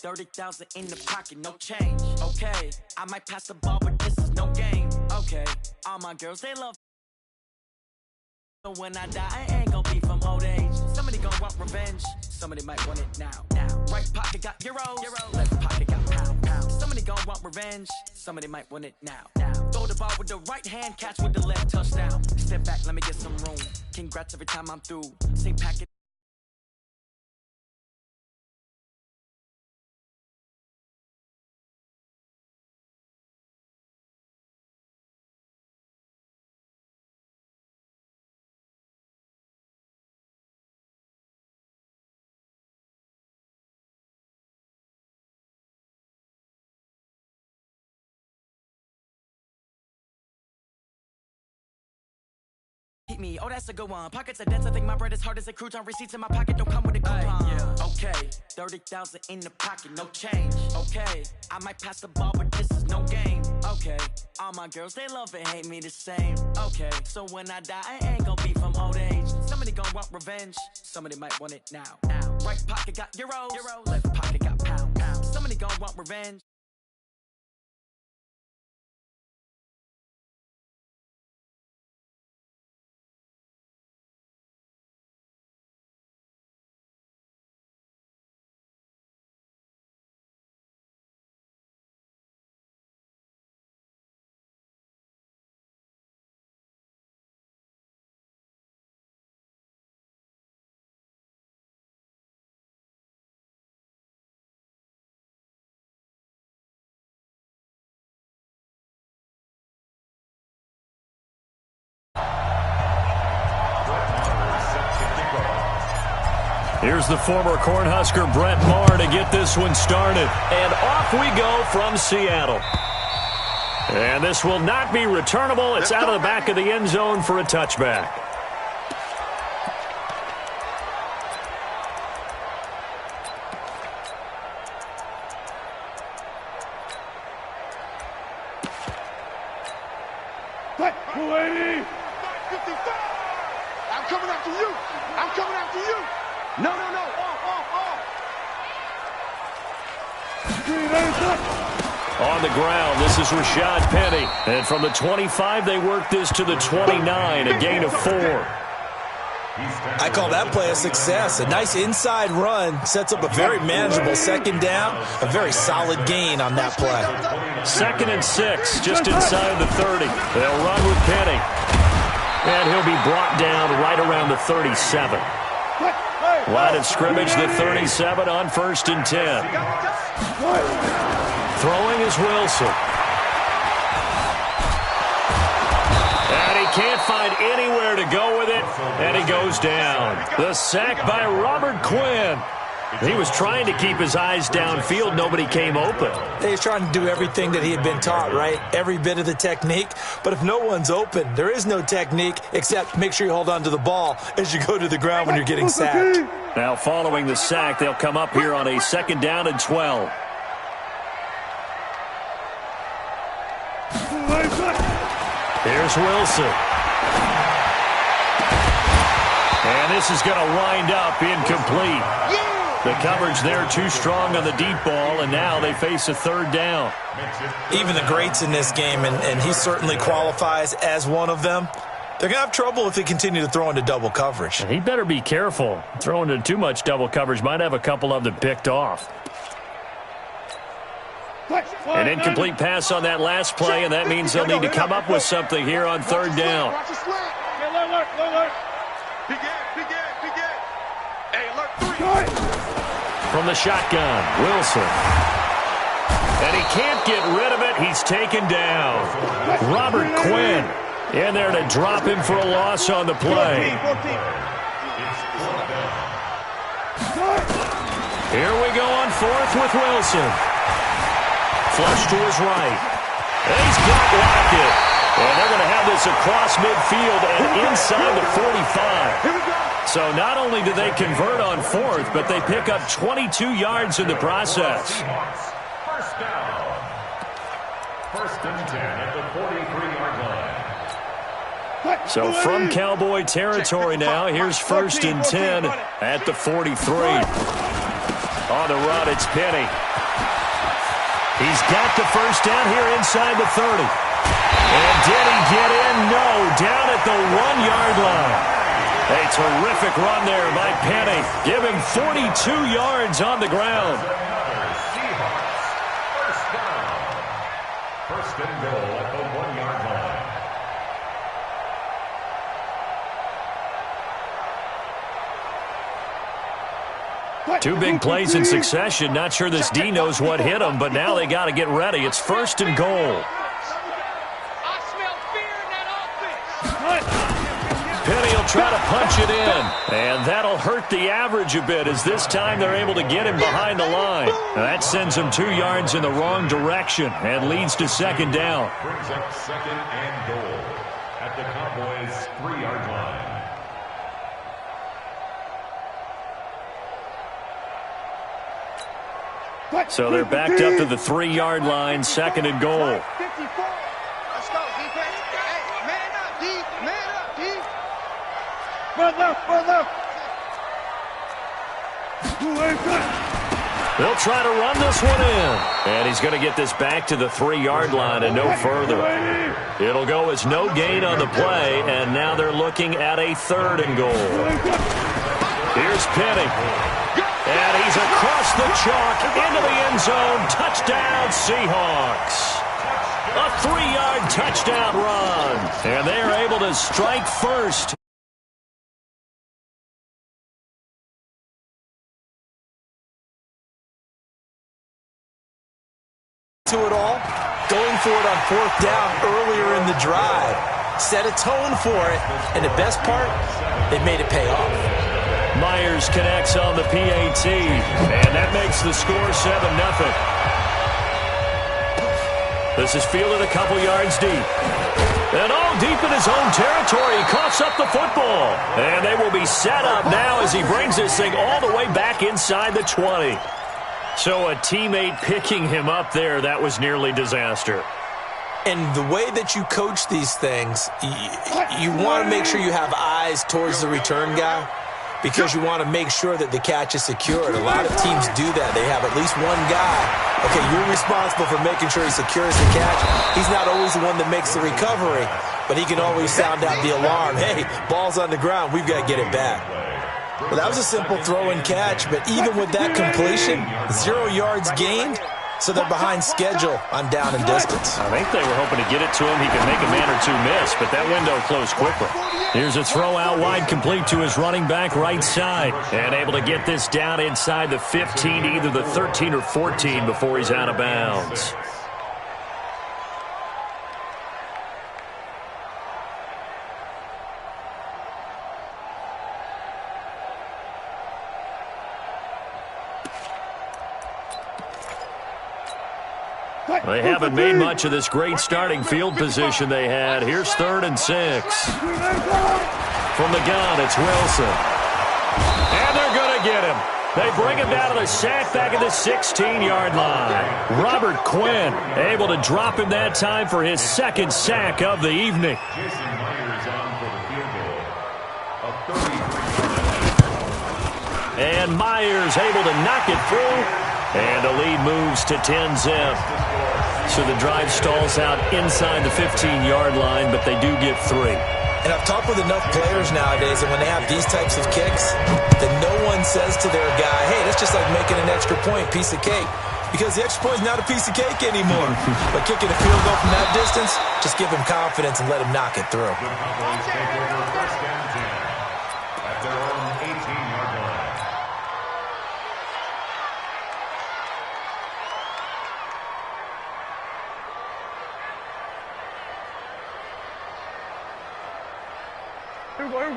30,000 in the pocket, no change. Okay, I might pass the ball, but this is no game. Okay, all my girls, they love. So when I die, I ain't gon' be from old age. Somebody gon' want revenge. Somebody might want it now. Right pocket got euros. Left pocket got pound. Somebody gon' want revenge. Somebody might want it now. Throw the ball with the right hand, catch with the left, touchdown. Step back, let me get some room. Congrats every time I'm through. Same packet. Me. Oh, that's a good one. Pockets are dense. I think my bread is hard as a crouton. Receipts in my pocket don't come with a coupon. Yeah. Okay, 30,000 in the pocket, no change. Okay, I might pass the ball, but this is no game. Okay, all my girls, they love and hate me the same. Okay, so when I die, I ain't gon' be from old age. Somebody gon' want revenge. Somebody might want it now. Right pocket got euros. Left pocket got pound. Somebody gon' want revenge. Here's the former Cornhusker Brett Maher to get this one started. And off we go from Seattle. And this will not be returnable. It's out of the back of the end zone for a touchback. I'm coming after you. I'm coming after you. No. Off. On the ground, this is Rashad Penny. And from the 25, they work this to the 29, a gain of 4. I call that play a success. A nice inside run sets up a very manageable second down. A very solid gain on that play. 2nd and 6, just inside the 30. They'll run with Penny. And he'll be brought down right around the 37. Line of scrimmage, the 37 on 1st and 10. Throwing is Wilson. And he can't find anywhere to go with it, and he goes down. The sack by Robert Quinn. He was trying to keep his eyes downfield. Nobody came open. He's trying to do everything that he had been taught, right? Every bit of the technique. But if no one's open, there is no technique except make sure you hold on to the ball as you go to the ground when you're getting sacked. Now following the sack, they'll come up here on a 2nd down and 12. Here's Wilson. And this is going to wind up incomplete. The coverage there too strong on the deep ball, and now they face a 3rd down. Even the greats in this game, and he certainly qualifies as one of them, they're going to have trouble if they continue to throw into double coverage. He better be careful. Throwing into too much double coverage might have a couple of them picked off. An incomplete pass on that last play, and that means they'll need to come up with something here on 3rd down. From the shotgun, Wilson. And he can't get rid of it. He's taken down. Robert Quinn in there to drop him for a loss on the play. Here we go on 4th with Wilson. Flush to his right. And he's got Lockett. And they're going to have this across midfield and inside the 45. So not only do they convert on 4th, but they pick up 22 yards in the process. 1st down. 1st and 10 at the 43-yard line. So from Cowboy territory now, here's 1st and 10 at the 43. On the run, it's Penny. He's got the first down here inside the 30. And did he get in? No, down at the 1-yard line. A terrific run there by Penny. Give him 42 yards on the ground. First down. First and goal at the 1-yard line. Two big plays in succession. Not sure this D knows what hit him, but now they got to get ready. It's first and goal. Penny will try to punch it in, and that'll hurt the average a bit as this time they're able to get him behind the line. Now that sends him 2 yards in the wrong direction and leads to second down. Brings up second and goal at the Cowboys' 3-yard line. So they're backed up to the 3-yard line, second and goal. 54. Let's go, defense. Hey, man up, D. Man up, D. Run left, run left. They'll try to run this one in. And he's going to get this back to the 3-yard line and no further. It'll go as no gain on the play, and now they're looking at a third and goal. Here's Penny. And he's across the chalk into the end zone. Touchdown, Seahawks. A 3-yard touchdown run. And they are able to strike first. To it all, going for it on 4th down earlier in the drive. Set a tone for it, and the best part, they made it pay off. Myers connects on the PAT, and that makes the score 7-0. This is fielded a couple yards deep. And all deep in his own territory, he coughs up the football. And they will be set up now as he brings this thing all the way back inside the 20. So a teammate picking him up there, that was nearly disaster. And the way that you coach these things, you want to make sure you have eyes towards the return guy because you want to make sure that the catch is secured. A lot of teams do that. They have at least one guy. Okay, you're responsible for making sure he secures the catch. He's not always the one that makes the recovery, but he can always sound out the alarm. Hey, ball's on the ground. We've got to get it back. Well, that was a simple throw and catch, but even with that completion, 0 yards gained, so they're behind schedule on down and distance. I think they were hoping to get it to him. He could make a man or two miss, but that window closed quickly. Here's a throw out wide, complete to his running back right side. And able to get this down inside the 15 to either the 13 or 14 before he's out of bounds. They haven't made much of this great starting field position they had. Here's 3rd and 6. From the gun, it's Wilson. And they're going to get him. They bring him down to the sack back at the 16-yard line. Robert Quinn able to drop him that time for his 2nd sack of the evening. Jason Myers on for the field goal. And Myers able to knock it through. And the lead moves to 10-zip. So the drive stalls out inside the 15-yard line, but they do get 3. And I've talked with enough players nowadays that when they have these types of kicks, that no one says to their guy, hey, that's just like making an extra point, piece of cake. Because the extra point is not a piece of cake anymore. But kicking a field goal from that distance, just give him confidence and let him knock it through. The Cowboys take over 1st and 10 at their own 18-yard line.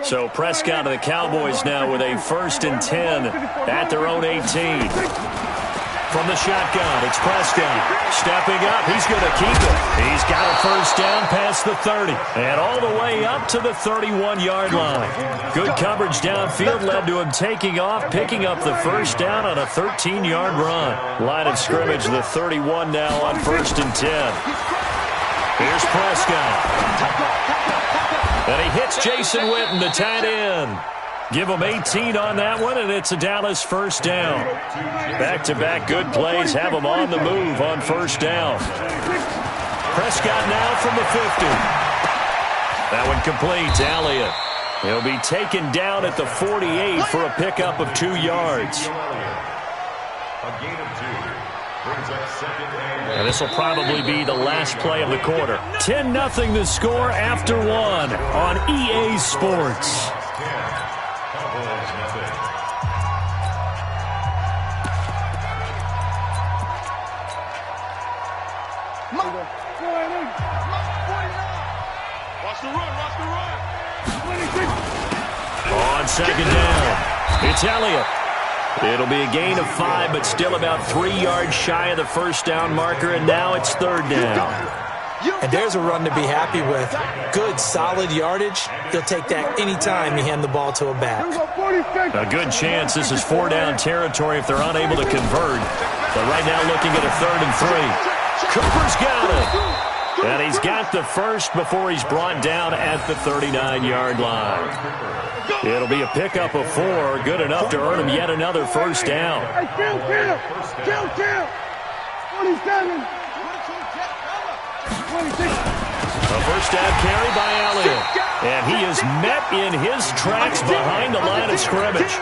So Prescott and the Cowboys now with a 1st and 10 at their own 18. From the shotgun, it's Prescott. Stepping up, he's going to keep it. He's got a 1st down past the 30. And all the way up to the 31-yard line. Good coverage downfield led to him taking off, picking up the 1st down on a 13-yard run. Line of scrimmage, the 31 now on 1st and 10. Here's Prescott. And he hits Jason Witten, the tight end. Give them 18 on that one, and it's a Dallas first down. Back-to-back good plays have them on the move on first down. Prescott now from the 50. That one completes. Elliott. He'll be taken down at the 48 for a pickup of 2 yards. A gain of 2. Brings up second And this will probably be the last play of the quarter. 10-0 the score after 1 on EA Sports. On second down, it's Elliott. It'll be a gain of 5, but still about 3 yards shy of the first down marker, and now it's third down. And there's a run to be happy with. Good, solid yardage. He'll take that anytime you hand the ball to a back. A good chance this is 4-down territory if they're unable to convert. But right now looking at a 3rd and 3. Cooper's got it. And he's got the first before he's brought down at the 39-yard line. It'll be a pickup of 4, good enough to earn him yet another first down. Kill. 27. 26. A first down carry by Elliott. And he is met in his tracks behind the line of scrimmage.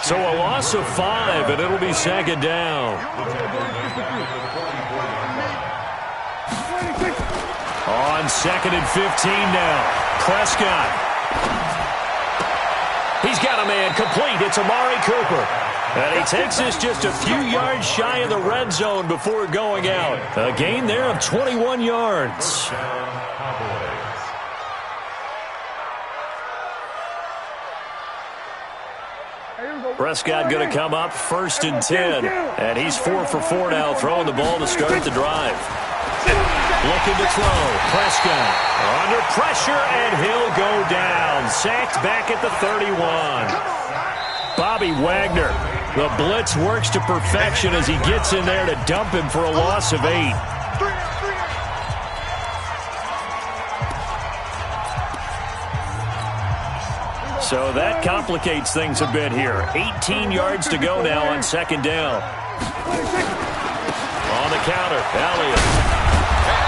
So a loss of 5, and it'll be second down. On 2nd and 15 now. Prescott. He's got a man complete. It's Amari Cooper. And he takes this just a few yards shy of the red zone before going out. A gain there of 21 yards. Prescott going to come up 1st and 10. And he's 4 for 4 now, throwing the ball to start the drive. Looking to throw. Prescott under pressure, and he'll go down. Sacked back at the 31. Bobby Wagner. The blitz works to perfection as he gets in there to dump him for a loss of 8. So that complicates things a bit here. 18 yards to go now on second down. On the counter, Elliott.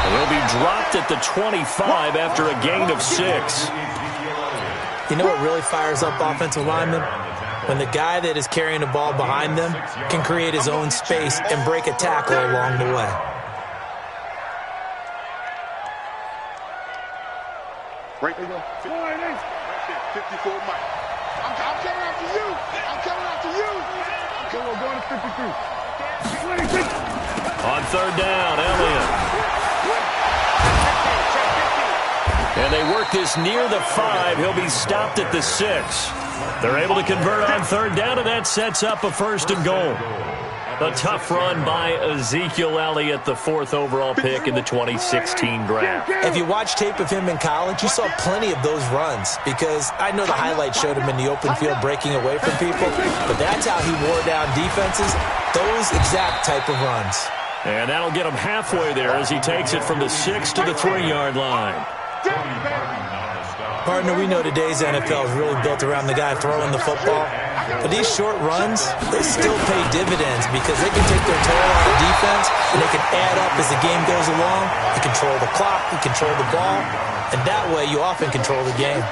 He'll be dropped at the 25 after a gain of 6. You know what really fires up offensive linemen? When the guy that is carrying the ball behind them can create his own space and break a tackle along the way. Right there. 54 Mike. I'm coming after you. Okay, we're going to 53. 26. On third down, Elliott. And they work this near the 5. He'll be stopped at the 6. They're able to convert on third down, and that sets up a 1st and goal. A tough run by Ezekiel Elliott, the 4th overall pick in the 2016 draft. If you watch tape of him in college, you saw plenty of those runs because I know the highlights showed him in the open field breaking away from people, but that's how he wore down defenses, those exact type of runs. And that'll get him halfway there as he takes it from the 6 to the 3-yard line. Partner, we know today's NFL is really built around the guy throwing the football. But these short runs, they still pay dividends because they can take their toll on the defense and they can add up as the game goes along. You control the clock, you control the ball, and that way you often control the game.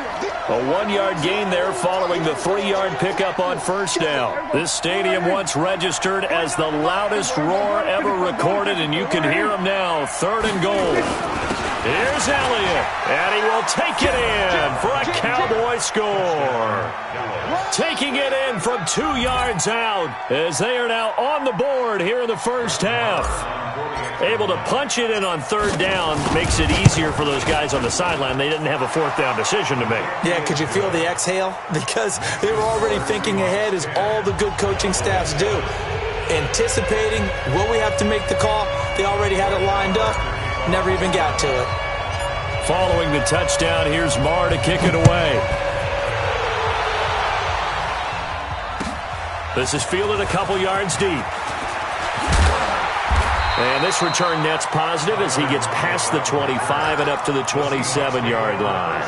A 1-yard gain there following the 3-yard pickup on first down. This stadium once registered as the loudest roar ever recorded, and you can hear him now. 3rd and goal. Here's Elliott, and he will take it in for a Cowboy score. Taking it in from 2 yards out as they are now on the board here in the first half. Able to punch it in on third down makes it easier for those guys on the sideline. They didn't have a 4th down decision to make. Yeah, could you feel the exhale? Because they were already thinking ahead as all the good coaching staffs do. Anticipating, will we have to make the call? They already had it lined up. Never even got to it. Following the touchdown, here's Marr to kick it away. This is fielded a couple yards deep. And this return net's positive as he gets past the 25 and up to the 27-yard line.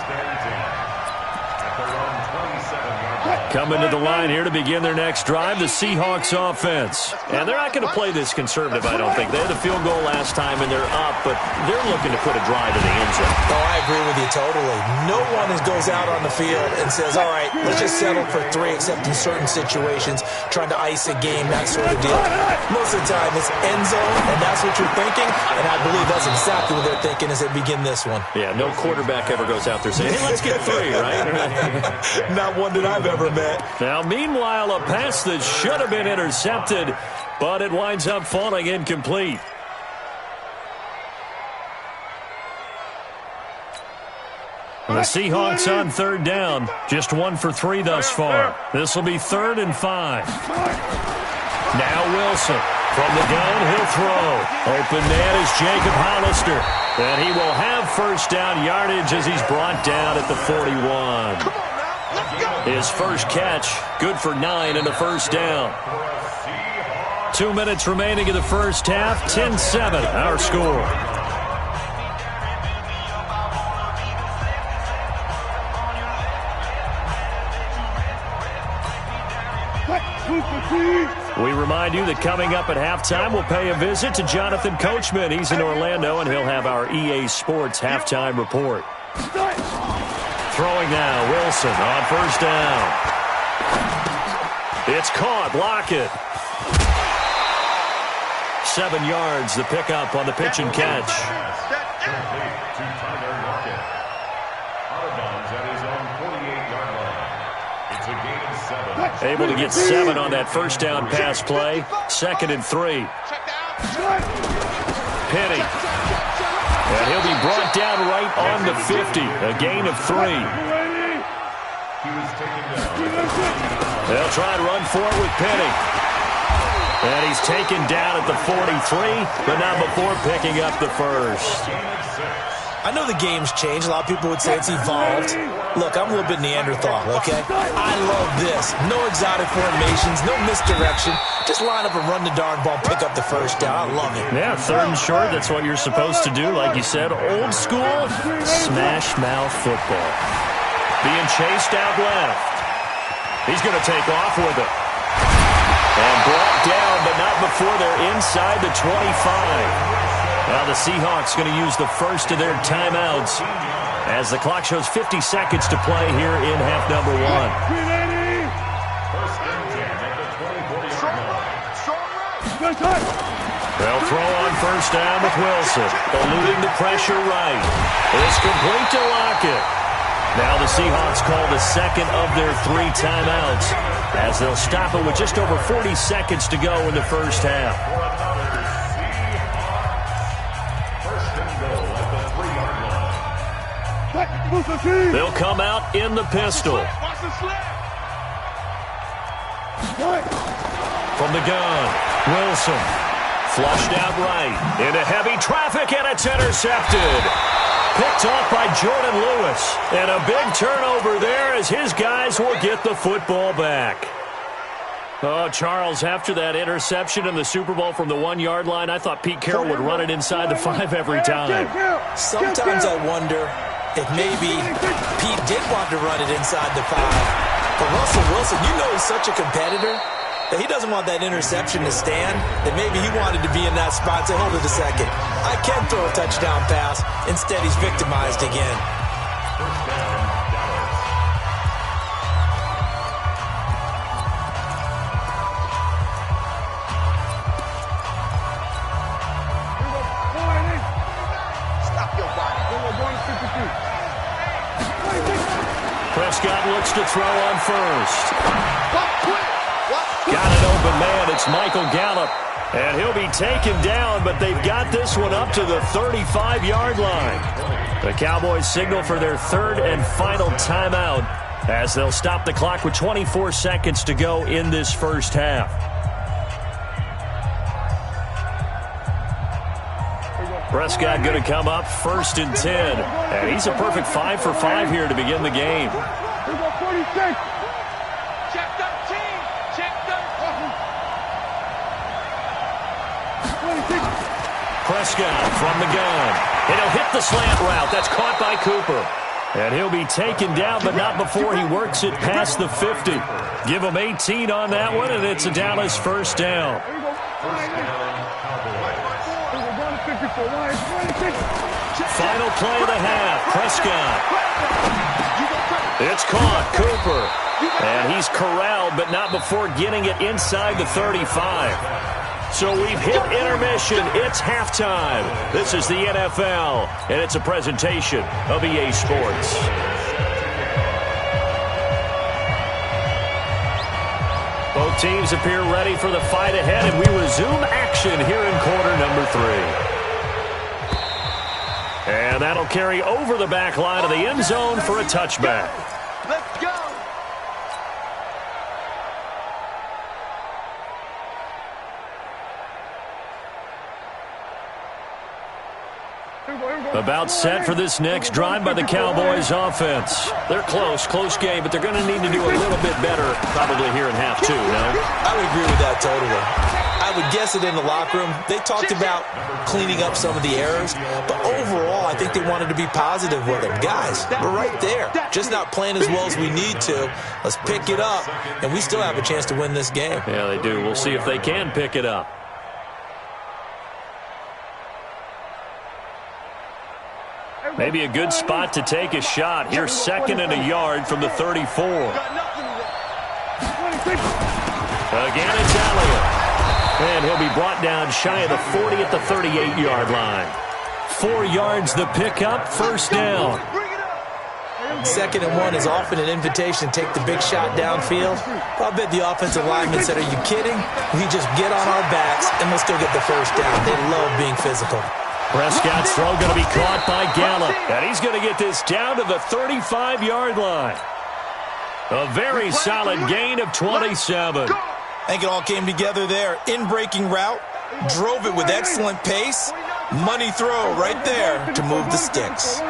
Coming to the line here to begin their next drive, the Seahawks offense. And they're not going to play this conservative, I don't think. They had the field goal last time, and they're up, but they're looking to put a drive in the end zone. Oh, I agree with you totally. No one goes out on the field and says, all right, let's just settle for 3, except in certain situations, trying to ice a game, that sort of deal. Most of the time, it's end zone, and that's what you're thinking, and I believe that's exactly what they're thinking as they begin this one. Yeah, no quarterback ever goes out there saying, hey, let's get 3, right? Not one that I've ever met. Now, meanwhile, a pass that should have been intercepted, but it winds up falling incomplete. The Seahawks on 3rd down, just 1 for 3 thus far. This will be 3rd and 5. Now Wilson from the gun, he'll throw. Open man is Jacob Hollister, and he will have first down yardage as he's brought down at the 41. His first catch, good for 9 and a first down. 2 minutes remaining in the first half, 10-7, our score. We remind you that coming up at halftime, we'll pay a visit to Jonathan Coachman. He's in Orlando, and he'll have our EA Sports halftime report. Throwing now, Wilson on first down. It's caught, Lockett. 7 yards, the pickup on the pitch and catch. Able to get 7 on that first down pass play. 2nd and 3. Penny. And he'll be brought down right on the 50. A gain of 3. They'll try and run for it with Penny. And he's taken down at the 43, but not before picking up the first. I know the game's changed. A lot of people would say it's evolved. Look, I'm a little bit Neanderthal, okay? I love this. No exotic formations, no misdirection. Just line up and run the darn ball, pick up the first down. I love it. Yeah, 3rd and short, that's what you're supposed to do. Like you said, old school, smash mouth football. Being chased out left. He's going to take off with it. And brought down, but not before they're inside the 25. Now the Seahawks going to use the first of their timeouts as the clock shows 50 seconds to play here in half number 1. They'll throw on first down with Wilson, eluding the pressure right. It's complete to Lockett. Now the Seahawks call the 2nd of their 3 timeouts as they'll stop it with just over 40 seconds to go in the first half. They'll come out in the pistol. From the gun, Wilson. Flushed out right. Into heavy traffic, and it's intercepted. Picked off by Jordan Lewis. And a big turnover there as his guys will get the football back. Oh, Charles, after that interception in the Super Bowl from the 1-yard line, I thought Pete Carroll would run it inside the 5 every time. Sometimes I wonder if maybe Pete did want to run it inside the 5. But Russell Wilson, you know he's such a competitor that he doesn't want that interception to stand, that maybe he wanted to be in that spot and say, hold it a second. I can throw a touchdown pass. Instead, he's victimized again. Prescott looks to throw on first. Got an open man. It's Michael Gallup. And he'll be taken down, but they've got this one up to the 35-yard line. The Cowboys signal for their 3rd and final timeout as they'll stop the clock with 24 seconds to go in this first half. Prescott going to come up 1st and 10. And he's a perfect 5 for 5 here to begin the game. Check 13. Check 13. Prescott from the gun. And he'll hit the slant route. That's caught by Cooper. And he'll be taken down, but not before he works it past the 50. Give him 18 on that one, and it's a Dallas first down. Final play of the half. Prescott. It's caught. Cooper. And he's corralled, but not before getting it inside the 35. So we've hit intermission. It's halftime. This is the NFL, and it's a presentation of EA Sports. Both teams appear ready for the fight ahead, and we resume action here in quarter number 3. And that'll carry over the back line of the end zone for a touchback. Let's go. About set for this next drive by the Cowboys offense. They're close game, but they're going to need to do a little bit better probably here in half 2, no? I would agree with that totally. I would guess it in the locker room. They talked about cleaning up some of the errors, but overall, I think they wanted to be positive with them. Guys, we're right there. Just not playing as well as we need to. Let's pick it up, and we still have a chance to win this game. Yeah, they do. We'll see if they can pick it up. Maybe a good spot to take a shot. Here's 2nd and a yard from the 34. Again, it's Elliott. And he'll be brought down shy of the 40 at the 38-yard line. 4 yards the pickup, first down. 2nd and 1 is often an invitation to take the big shot downfield. I bet the offensive lineman said, are you kidding? We just get on our backs and let's go get the first down. They love being physical. Prescott's throw going to be caught by Gallup. And he's going to get this down to the 35-yard line. A very solid gain of 27. I think it all came together there. In-breaking route, drove it with excellent pace. Money throw right there to move the sticks.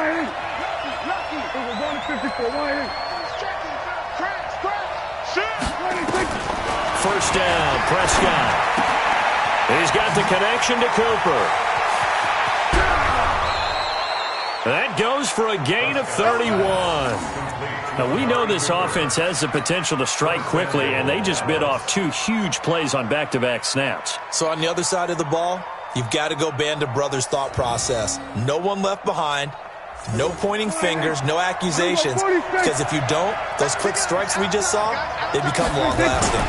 First down, Prescott. He's got the connection to Cooper. That goes for a gain of 31. Now, we know this offense has the potential to strike quickly, and they just bit off 2 huge plays on back-to-back snaps. So on the other side of the ball, you've got to go Band of Brothers thought process. No one left behind, no pointing fingers, no accusations, because if you don't, those quick strikes we just saw, they become long-lasting.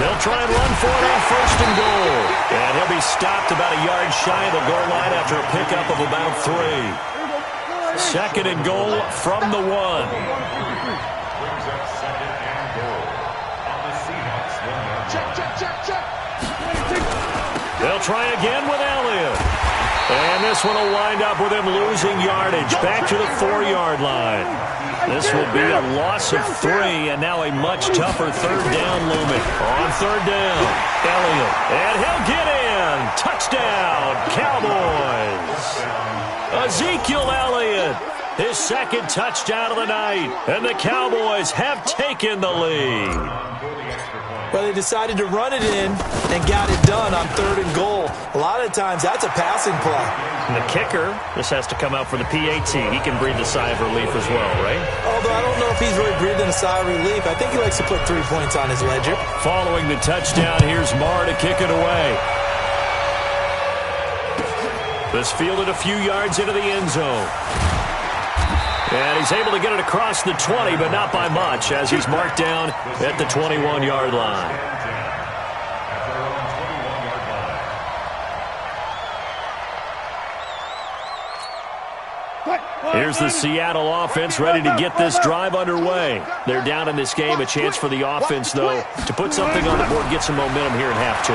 They'll try and run for it on 1st and goal. And he'll be stopped about a yard shy of the goal line after a pickup of about 3. 2nd and goal from the 1. Brings up 2nd and goal on the Seahawks 1-yard line. They'll try again with Elliott. And this one will wind up with him losing yardage back to the 4-yard line. This will be a loss of 3, and now a much tougher 3rd down looming. On 3rd down, Elliott. And he'll get in. Touchdown, Cowboys. Ezekiel Elliott, his 2nd touchdown of the night, and the Cowboys have taken the lead. Well, they decided to run it in and got it done on 3rd and goal. A lot of times, that's a passing play. And the kicker, this has to come out for the PAT. He can breathe a sigh of relief as well, right? Although I don't know if he's really breathing a sigh of relief. I think he likes to put 3 points on his ledger. Following the touchdown, here's Marr to kick it away. This fielded a few yards into the end zone. And he's able to get it across the 20, but not by much, as he's marked down at the 21-yard line. Here's the Seattle offense ready to get this drive underway. They're down in this game. A chance for the offense, though, to put something on the board, get some momentum here in half 2.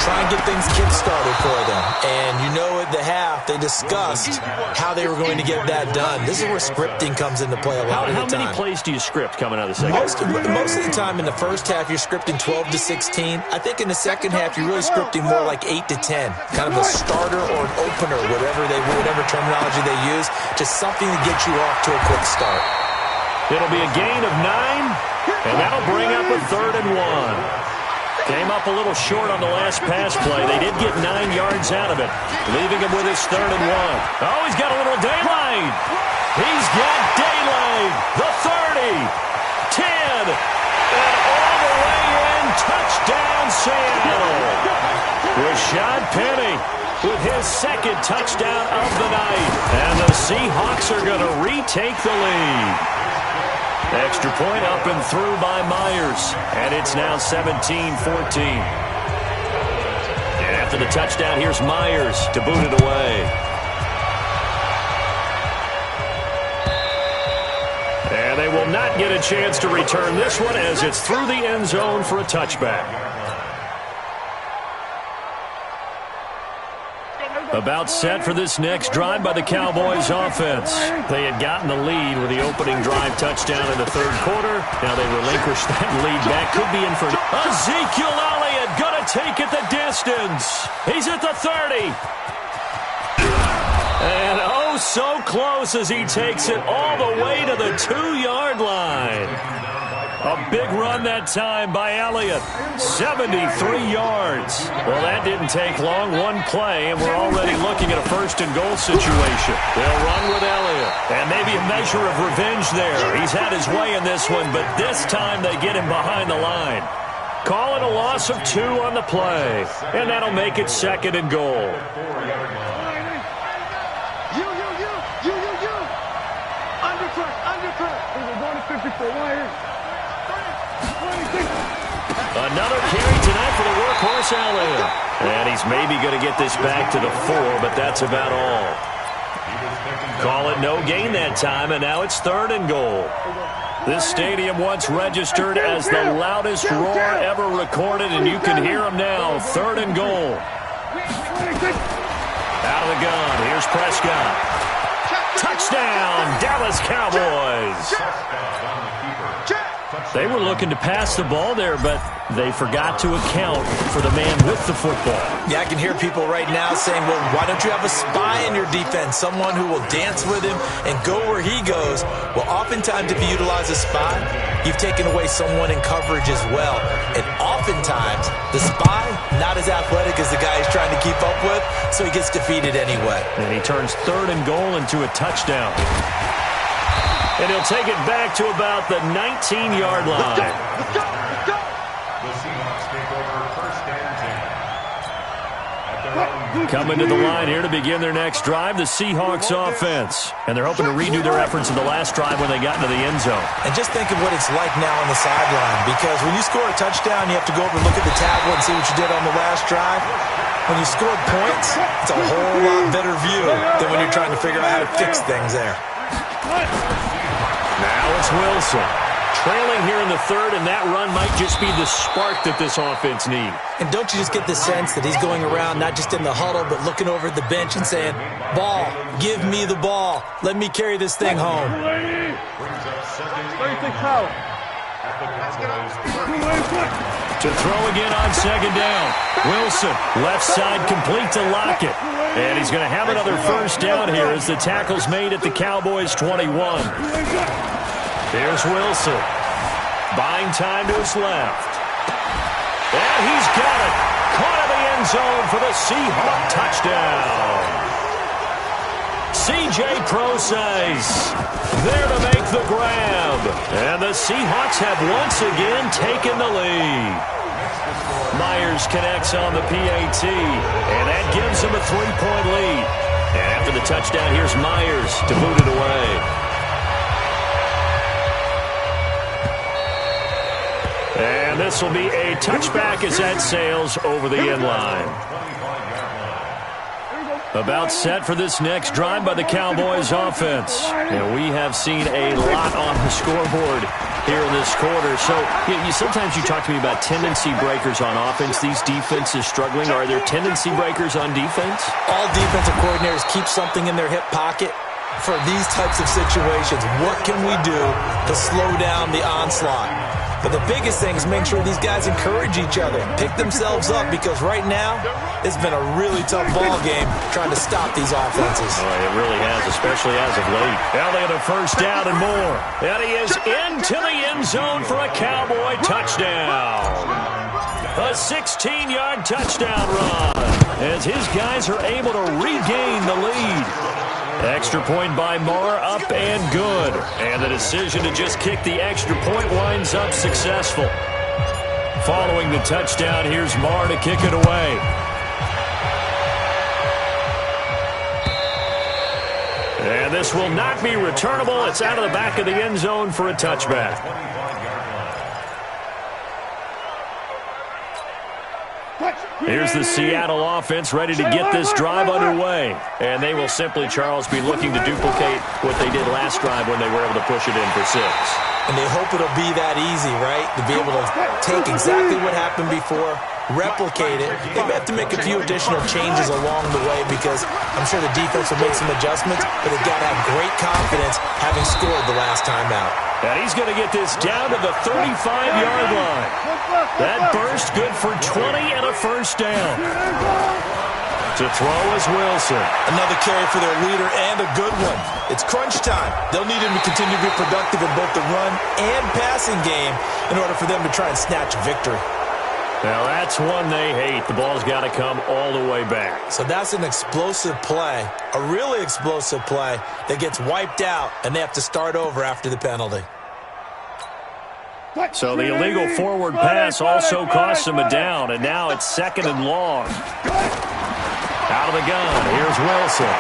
Try and get things kick-started for them. And you know at the half, they discussed how they were going to get that done. This is where scripting comes into play a lot of the time. How many plays do you script coming out of the second half? Most of the time in the first half, you're scripting 12 to 16. I think in the second half, you're really scripting more like 8 to 10. Kind of a starter or an opener, whatever terminology they use. Just something to get you off to a quick start. It'll be a gain of 9, and that'll bring up a 3rd and 1. Came up a little short on the last pass play. They did get 9 yards out of it, leaving him with his 3rd and 1. Oh, he's got a little daylight. He's got daylight. The 30, 10, and all the way in. Touchdown, Seattle. Rashad Penny with his 2nd touchdown of the night. And the Seahawks are going to retake the lead. Extra point up and through by Myers. And it's now 17-14. And after the touchdown, here's Myers to boot it away. And they will not get a chance to return this one as it's through the end zone for a touchback. About set for this next drive by the Cowboys offense. They had gotten the lead with the opening drive touchdown in the 3rd quarter. Now they relinquish that lead. That could be in for Ezekiel Elliott, going to take it the distance. He's at the 30. And oh, so close as he takes it all the way to the 2-yard line. A big run that time by Elliott. 73 yards. Well, that didn't take long. One play, and we're already looking at a 1st and goal situation. They'll run with Elliott. And maybe a measure of revenge there. He's had his way in this one, but this time they get him behind the line. Call it a loss of 2 on the play. And that'll make it 2nd and goal. Another carry tonight for the workhorse Elliott. And he's maybe going to get this back to the 4, but that's about all. Call it no gain that time, and now it's 3rd and goal. This stadium once registered as the loudest roar ever recorded, and you can hear him now. 3rd and goal. Out of the gun. Here's Prescott. Touchdown, Dallas Cowboys. They were looking to pass the ball there, but they forgot to account for the man with the football. Yeah, I can hear people right now saying, well, why don't you have a spy in your defense, someone who will dance with him and go where he goes? Well, oftentimes if you utilize a spy, you've taken away someone in coverage as well. And oftentimes, the spy, not as athletic as the guy he's trying to keep up with, so he gets defeated anyway. And he turns 3rd and goal into a touchdown. And he'll take it back to about the 19-yard line. The Seahawks take over 1st and 10. Coming to the line here to begin their next drive, the Seahawks offense. And they're hoping to redo their efforts in the last drive when they got into the end zone. And just think of what it's like now on the sideline, because when you score a touchdown, you have to go over and look at the tablet and see what you did on the last drive. When you score points, it's a whole lot better view than when you're trying to figure out how to fix things there. Now it's Wilson. Trailing here in the 3rd, and that run might just be the spark that this offense needs. And don't you just get the sense that he's going around not just in the huddle, but looking over at the bench and saying, ball, give me the ball. Let me carry this thing home. To throw again on 2nd down. Wilson, left side complete to Lockett. And he's going to have another 1st down here as the tackle's made at the Cowboys' 21. Here's Wilson. Buying time to his left. And he's got it. Caught in the end zone for the Seahawk touchdown. C.J. Procise there to make the grab. And the Seahawks have once again taken the lead. Myers connects on the PAT, and that gives him a 3-point lead. And after the touchdown, here's Myers to boot it away. And this will be a touchback as that sails over the end line. About set for this next drive by the Cowboys offense. And we have seen a lot on the scoreboard here in this quarter. So sometimes you talk to me about tendency breakers on offense. These defenses struggling. Are there tendency breakers on defense? All defensive coordinators keep something in their hip pocket for these types of situations. What can we do to slow down the onslaught? But the biggest thing is make sure these guys encourage each other, pick themselves up, because right now it's been a really tough ball game trying to stop these offenses. Oh, it really has, especially as of late. Elliott a first down and more. And he is into the end zone for a Cowboy touchdown. A 16-yard touchdown run as his guys are able to regain the lead. Extra point by Marr, up and good. And the decision to just kick the extra point winds up successful. Following the touchdown, here's Marr to kick it away. And this will not be returnable. It's out of the back of the end zone for a touchback. Here's the Seattle offense ready to get this drive underway. And they will simply, Charles, be looking to duplicate what they did last drive when they were able to push it in for 6. And they hope it'll be that easy, right? To be able to take exactly what happened before, replicate it. They may have to make a few additional changes along the way because I'm sure the defense will make some adjustments, but they've got to have great confidence having scored the last time out. And he's going to get this down to the 35-yard line. That burst good for 20 and a first down. To throw is Wilson. Another carry for their leader and a good one. It's crunch time. They'll need him to continue to be productive in both the run and passing game in order for them to try and snatch a victory. Now that's one they hate. The ball's got to come all the way back. So that's an explosive play, a really explosive play that gets wiped out, and they have to start over after the penalty. So the illegal forward pass also costs him a down, and now it's 2nd and long. Out of the gun, here's Wilson.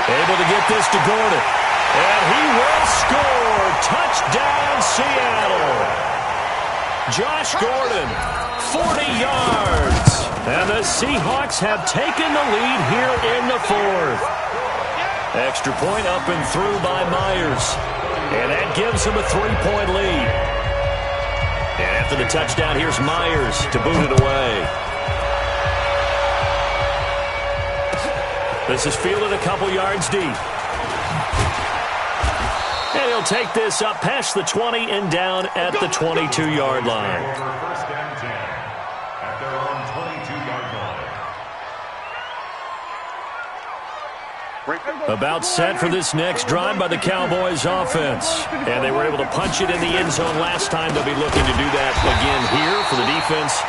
Able to get this to Gordon. And he will score. Touchdown, Seattle. Josh Gordon, 40 yards. And the Seahawks have taken the lead here in the 4th. Extra point up and through by Myers. And that gives them a 3-point lead. And after the touchdown, here's Myers to boot it away. This is fielded a couple yards deep. And he'll take this up past the 20 and down at the 22-yard line. First down 10 at their own 22-yard line. About set for this next drive by the Cowboys offense. And they were able to punch it in the end zone last time. They'll be looking to do that again here for the defense.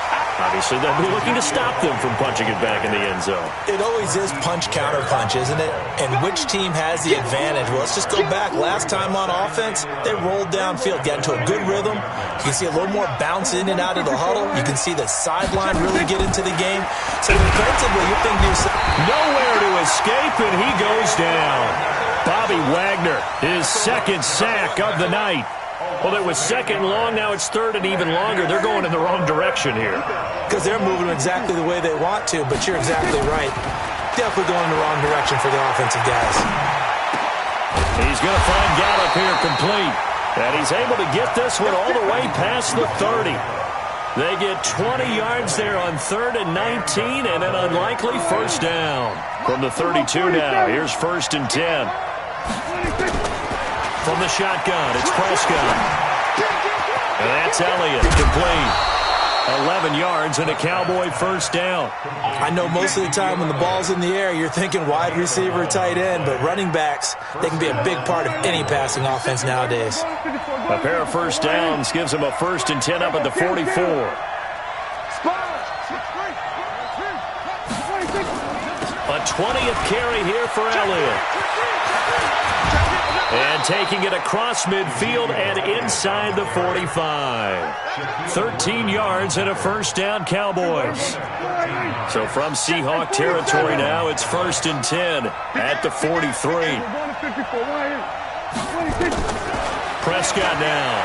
Obviously, they'll be looking to stop them from punching it back in the end zone. It always is punch-counter-punch, isn't it? And which team has the advantage? Well, let's just go back. Last time on offense, they rolled downfield, got into a good rhythm. You can see a little more bounce in and out of the huddle. You can see the sideline really get into the game. So defensively, you're thinking to yourself, nowhere to escape, and he goes down. Bobby Wagner, his 2nd sack of the night. Well, it was 2nd long, now it's 3rd and even longer. They're going in the wrong direction here. Because they're moving exactly the way they want to, but you're exactly right. Definitely going in the wrong direction for the offensive guys. He's going to find Gallup here complete. And he's able to get this one all the way past the 30. They get 20 yards there on 3rd and 19, and an unlikely first down. From the 32 now, here's 1st and 10. From the shotgun, it's Prescott. And that's Elliott, complete. 11 yards and a Cowboy first down. I know most of the time when the ball's in the air, you're thinking wide receiver, tight end, but running backs, they can be a big part of any passing offense nowadays. A pair of first downs gives them a 1st and 10 up at the 44. A 20th carry here for Elliott. And taking it across midfield and inside the 45. 13 yards and a first down, Cowboys. So from Seahawk territory now, it's 1st and 10 at the 43. Prescott now.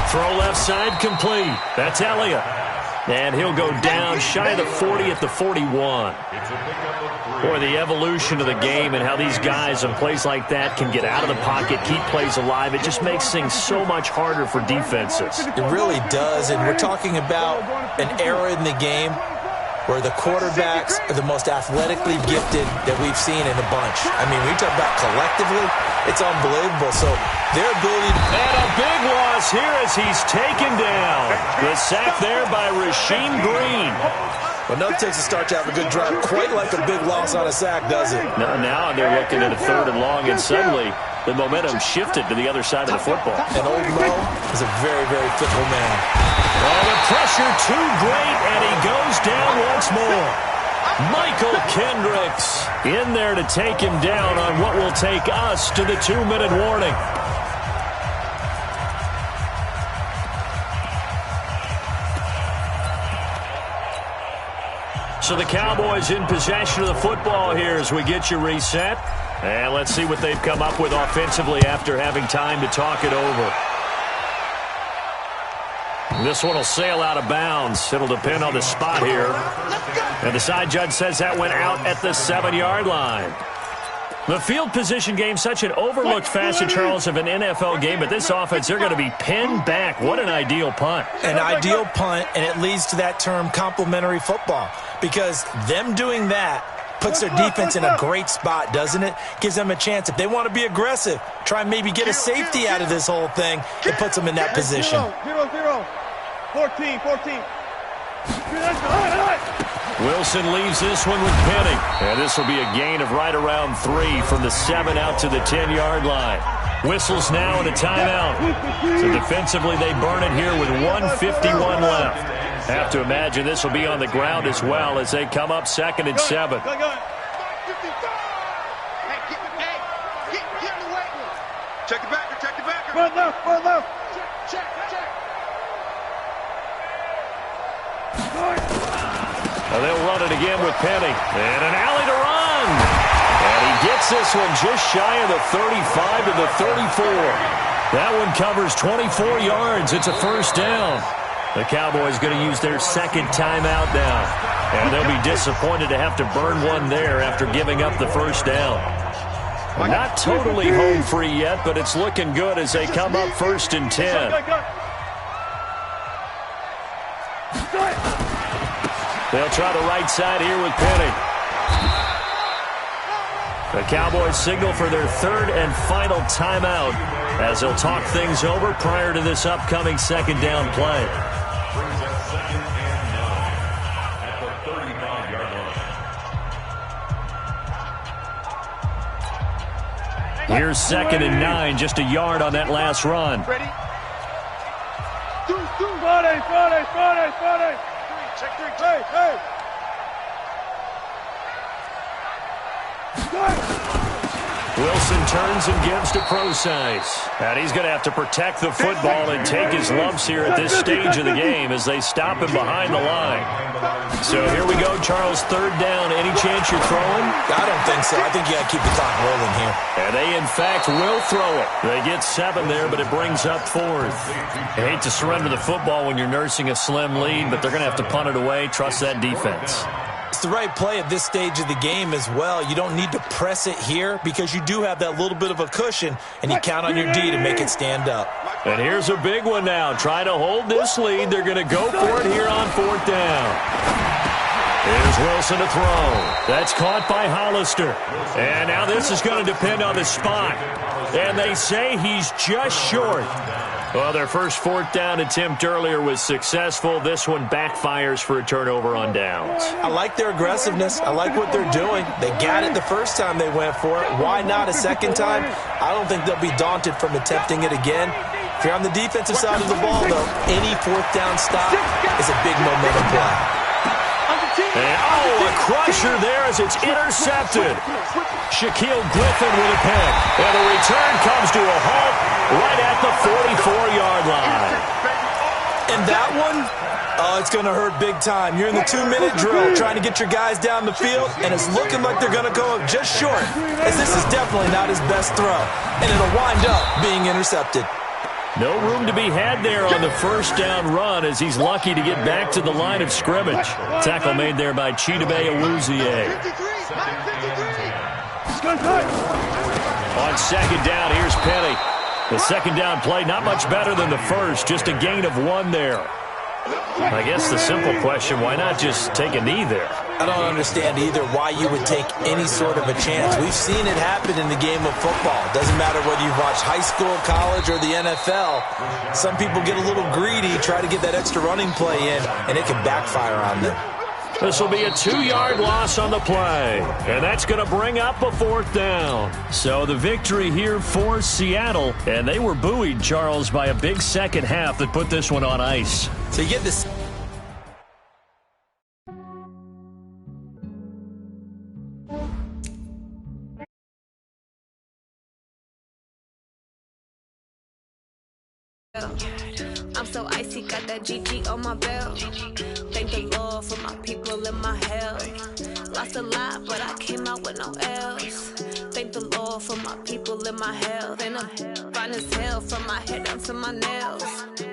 Throw left side complete. That's Elliott. And he'll go down shy of the 40 at the 41. Boy, the evolution of the game and how these guys in plays like that can get out of the pocket, keep plays alive, it just makes things so much harder for defenses. It really does, and we're talking about an era in the game where the quarterbacks are the most athletically gifted that we've seen in a bunch. I mean, we talk about collectively, It's unbelievable. So their ability to... And a big loss here as he's taken down. The sack there by Rasheem Green. Well, nothing takes a start to have a good drive quite like a big loss on a sack, does it? Now they're looking at a 3rd and long, and suddenly the momentum shifted to the other side of the football. And old Mo is a very, very fickle man. Oh, the pressure too great, and he goes down once more. Michael Kendricks in there to take him down on what will take us to the 2-minute warning. So the Cowboys in possession of the football here as we get you reset. And let's see what they've come up with offensively after having time to talk it over. This one will sail out of bounds. It'll depend on the spot here. And the side judge says that went out at the 7-yard line. The field position game, such an overlooked facet, Charles, of an NFL game. But this offense, they're going to be pinned back. What an ideal punt. An ideal punt, and it leads to that term complementary football. Because them doing that puts their defense in a great spot, doesn't it? Gives them a chance. If they want to be aggressive, try and maybe get a safety out of this whole thing, it puts them in that position. 0-0. 14. Wilson leaves this one with Penny. And this will be a gain of right around 3 from the 7 out to the 10-yard line. Whistles now and a timeout. So defensively, they burn it here with 1:51 left. Have to imagine this will be on the ground as well as they come up 2nd and 7. Get in the weight room. Check the backer. Run left. Check. Well, they'll run it again with Penny. And an alley to run. And he gets this one just shy of the 35 to the 34. That one covers 24 yards. It's a 1st down. The Cowboys going to use their 2nd timeout now. And they'll be disappointed to have to burn one there after giving up the 1st down. Well, not totally home free yet, but it's looking good as they come up 1st and 10. They'll try the right side here with Penny. The Cowboys signal for their 3rd and final timeout as they'll talk things over prior to this upcoming 2nd down play. Brings up 2nd and 9 at the 35-yard line. Here's 2nd and 9, just a yard on that last run. Ready? Friday. Check 3. Hey. Wilson turns and gives to Procise. And he's going to have to protect the football and take his lumps here at this stage of the game as they stop him behind the line. So here we go, Charles, 3rd down. Any chance you're throwing? I don't think so. I think you got to keep the clock rolling here. And they, in fact, will throw it. They get 7 there, but it brings up 4th. I hate to surrender the football when you're nursing a slim lead, but they're going to have to punt it away. Trust that defense. It's the right play at this stage of the game as well. You don't need to press it here because you do have that little bit of a cushion, and you count on your D to make it stand up. And here's a big one now. Trying to hold this lead. They're going to go for it here on 4th down. Here's Wilson to throw. That's caught by Hollister. And now this is going to depend on the spot. And they say he's just short. Well, their first 4th down attempt earlier was successful. This one backfires for a turnover on downs. I like their aggressiveness. I like what they're doing. They got it the first time they went for it. Why not a 2nd time? I don't think they'll be daunted from attempting it again. If you're on the defensive side of the ball, though, any 4th down stop is a big momentum play. And, a crusher there as it's intercepted. Shaquille Griffin with a pick. And the return comes to a halt right at the 44-yard line. And that one, it's going to hurt big time. You're in the 2-minute drill trying to get your guys down the field, and it's looking like they're going to go up just short, as this is definitely not his best throw. And it'll wind up being intercepted. No room to be had there on the 1st down run as he's lucky to get back to the line of scrimmage. Tackle made there by Chidobe Awuzie. On 2nd down, here's Penny. The 2nd down play, not much better than the first, just a gain of 1 there. I guess the simple question, why not just take a knee there? I don't understand either why you would take any sort of a chance. We've seen it happen in the game of football. Doesn't matter whether you've watched high school, college, or the NFL. Some people get a little greedy, try to get that extra running play in, and it can backfire on them. This will be a 2-yard loss on the play, and that's going to bring up a 4th down. So the victory here for Seattle, and they were buoyed, Charles, by a big second half that put this one on ice. So you get this. I'm so icy, got that GG on my belt. Thank the Lord for my people in my health. Lost a lot, but I came out with no L's. Thank the Lord for my people in my health. And I'm fine as hell from my head down to my nails.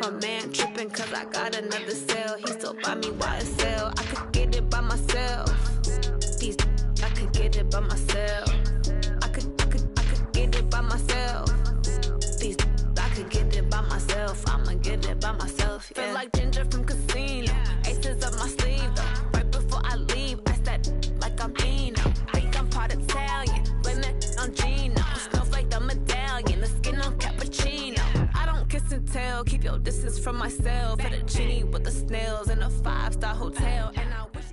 My man tripping cause I got another cell. He still buy me YSL. I could get it by myself. These I could get it by myself. I could get it by myself. These I could get it by myself. I'ma get it by myself. Yeah. Feel like Ginger from Casino. Aces up my sleeve though. Right before I leave, I said like I'm Eno. Think I'm part Italian. Blame it on Gino. Smells like the medallion. The skin on cappuccino. I don't kiss and tell. Keep your distance from myself. At a genie with the snails in a 5-star hotel. And I wish.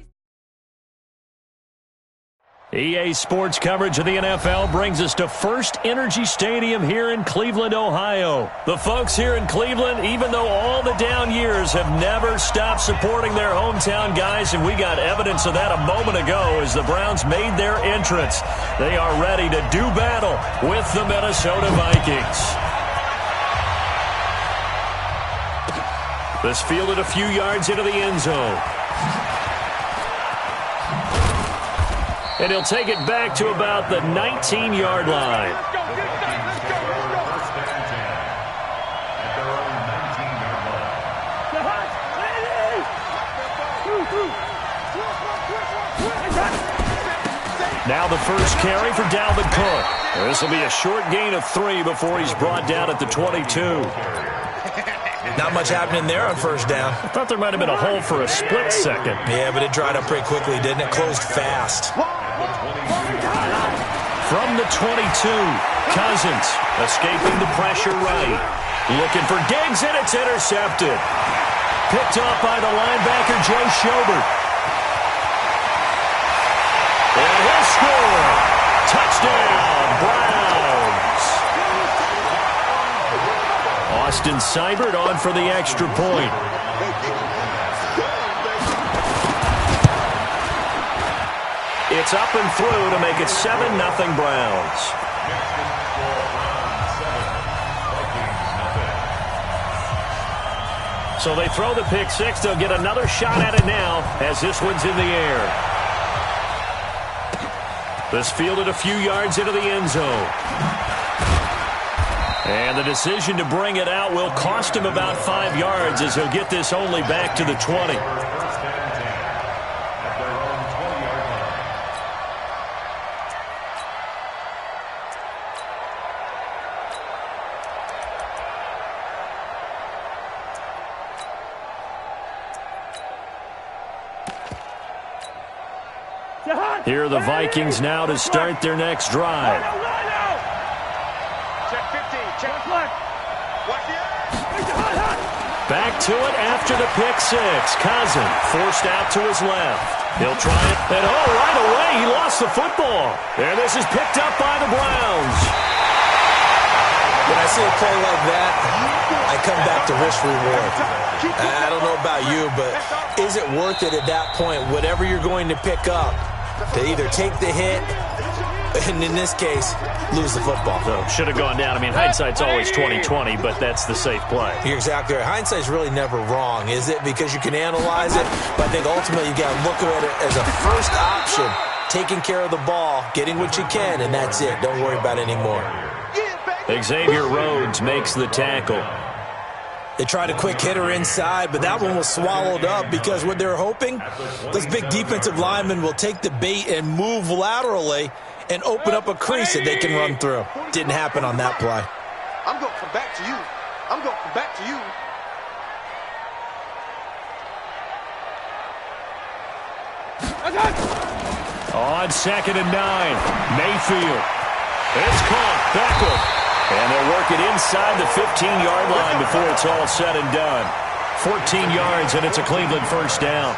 EA Sports coverage of the NFL brings us to First Energy Stadium here in Cleveland, Ohio. The folks here in Cleveland, even though all the down years, have never stopped supporting their hometown guys, and we got evidence of that a moment ago as the Browns made their entrance. They are ready to do battle with the Minnesota Vikings. This fielded a few yards into the end zone. And he'll take it back to about the 19-yard line. Now the first carry for Dalvin Cook. This will be a short gain of 3 before he's brought down at the 22. Not much happening there on first down. I thought there might have been a hole for a split second. Yeah, but it dried up pretty quickly, didn't it? Closed fast. From the 22, Cousins escaping the pressure right. Looking for Diggs, and it's intercepted. Picked off by the linebacker, Joe Schobert. And he'll score. Touchdown, Browns. Austin Seibert on for the extra point. It's up and through to make it 7-0 Browns. So they throw the pick six. They'll get another shot at it now as this one's in the air. This fielded a few yards into the end zone. And the decision to bring it out will cost him about 5 yards as he'll get this only back to the 20. Here are the Vikings now to start their next drive. Check 15, check left. Back to it after the pick six. Cousin forced out to his left. He'll try it. And right away, he lost the football. And this is picked up by the Browns. When I see a play like that, I come back to risk reward. I don't know about you, but is it worth it at that point, whatever you're going to pick up, to either take the hit, and in this case, lose the football? So should have gone down. I mean, hindsight's always 20/20, but that's the safe play. You're exactly right. Hindsight's really never wrong, is it? Because you can analyze it, but I think ultimately you got to look at it as a first option, taking care of the ball, getting what you can, and that's it. Don't worry about it anymore. Xavier Rhodes makes the tackle. They tried a quick hitter inside, but that one was swallowed up because what they're hoping, those big defensive linemen will take the bait and move laterally and open up a crease that they can run through. Didn't happen on that play. I'm going to come back to you. I'm going to come back to you. On 2nd and 9, Mayfield. It's caught. Beckham. And they'll work it inside the 15-yard line before it's all said and done. 14 yards, and it's a Cleveland first down.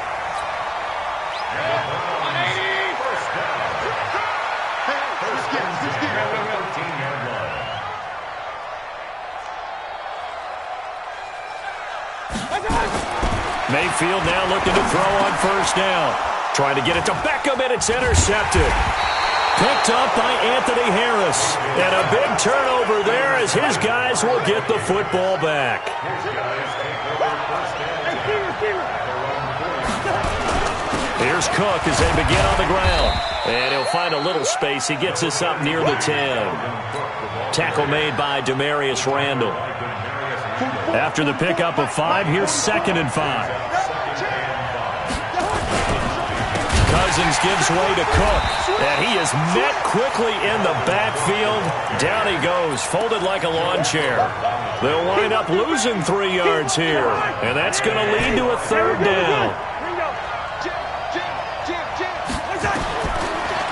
Mayfield now looking to throw on first down. Trying to get it to Beckham, and it's intercepted. Picked up by Anthony Harris. And a big turnover there as his guys will get the football back. Here's Cook as they begin on the ground. And he'll find a little space. He gets us up near the 10. Tackle made by Demarius Randall. After the pickup of 5, here's 2nd and 5. Cousins gives way to Cook, and he is met quickly in the backfield. Down he goes, folded like a lawn chair. They'll wind up losing 3 yards here, and that's going to lead to a 3rd down.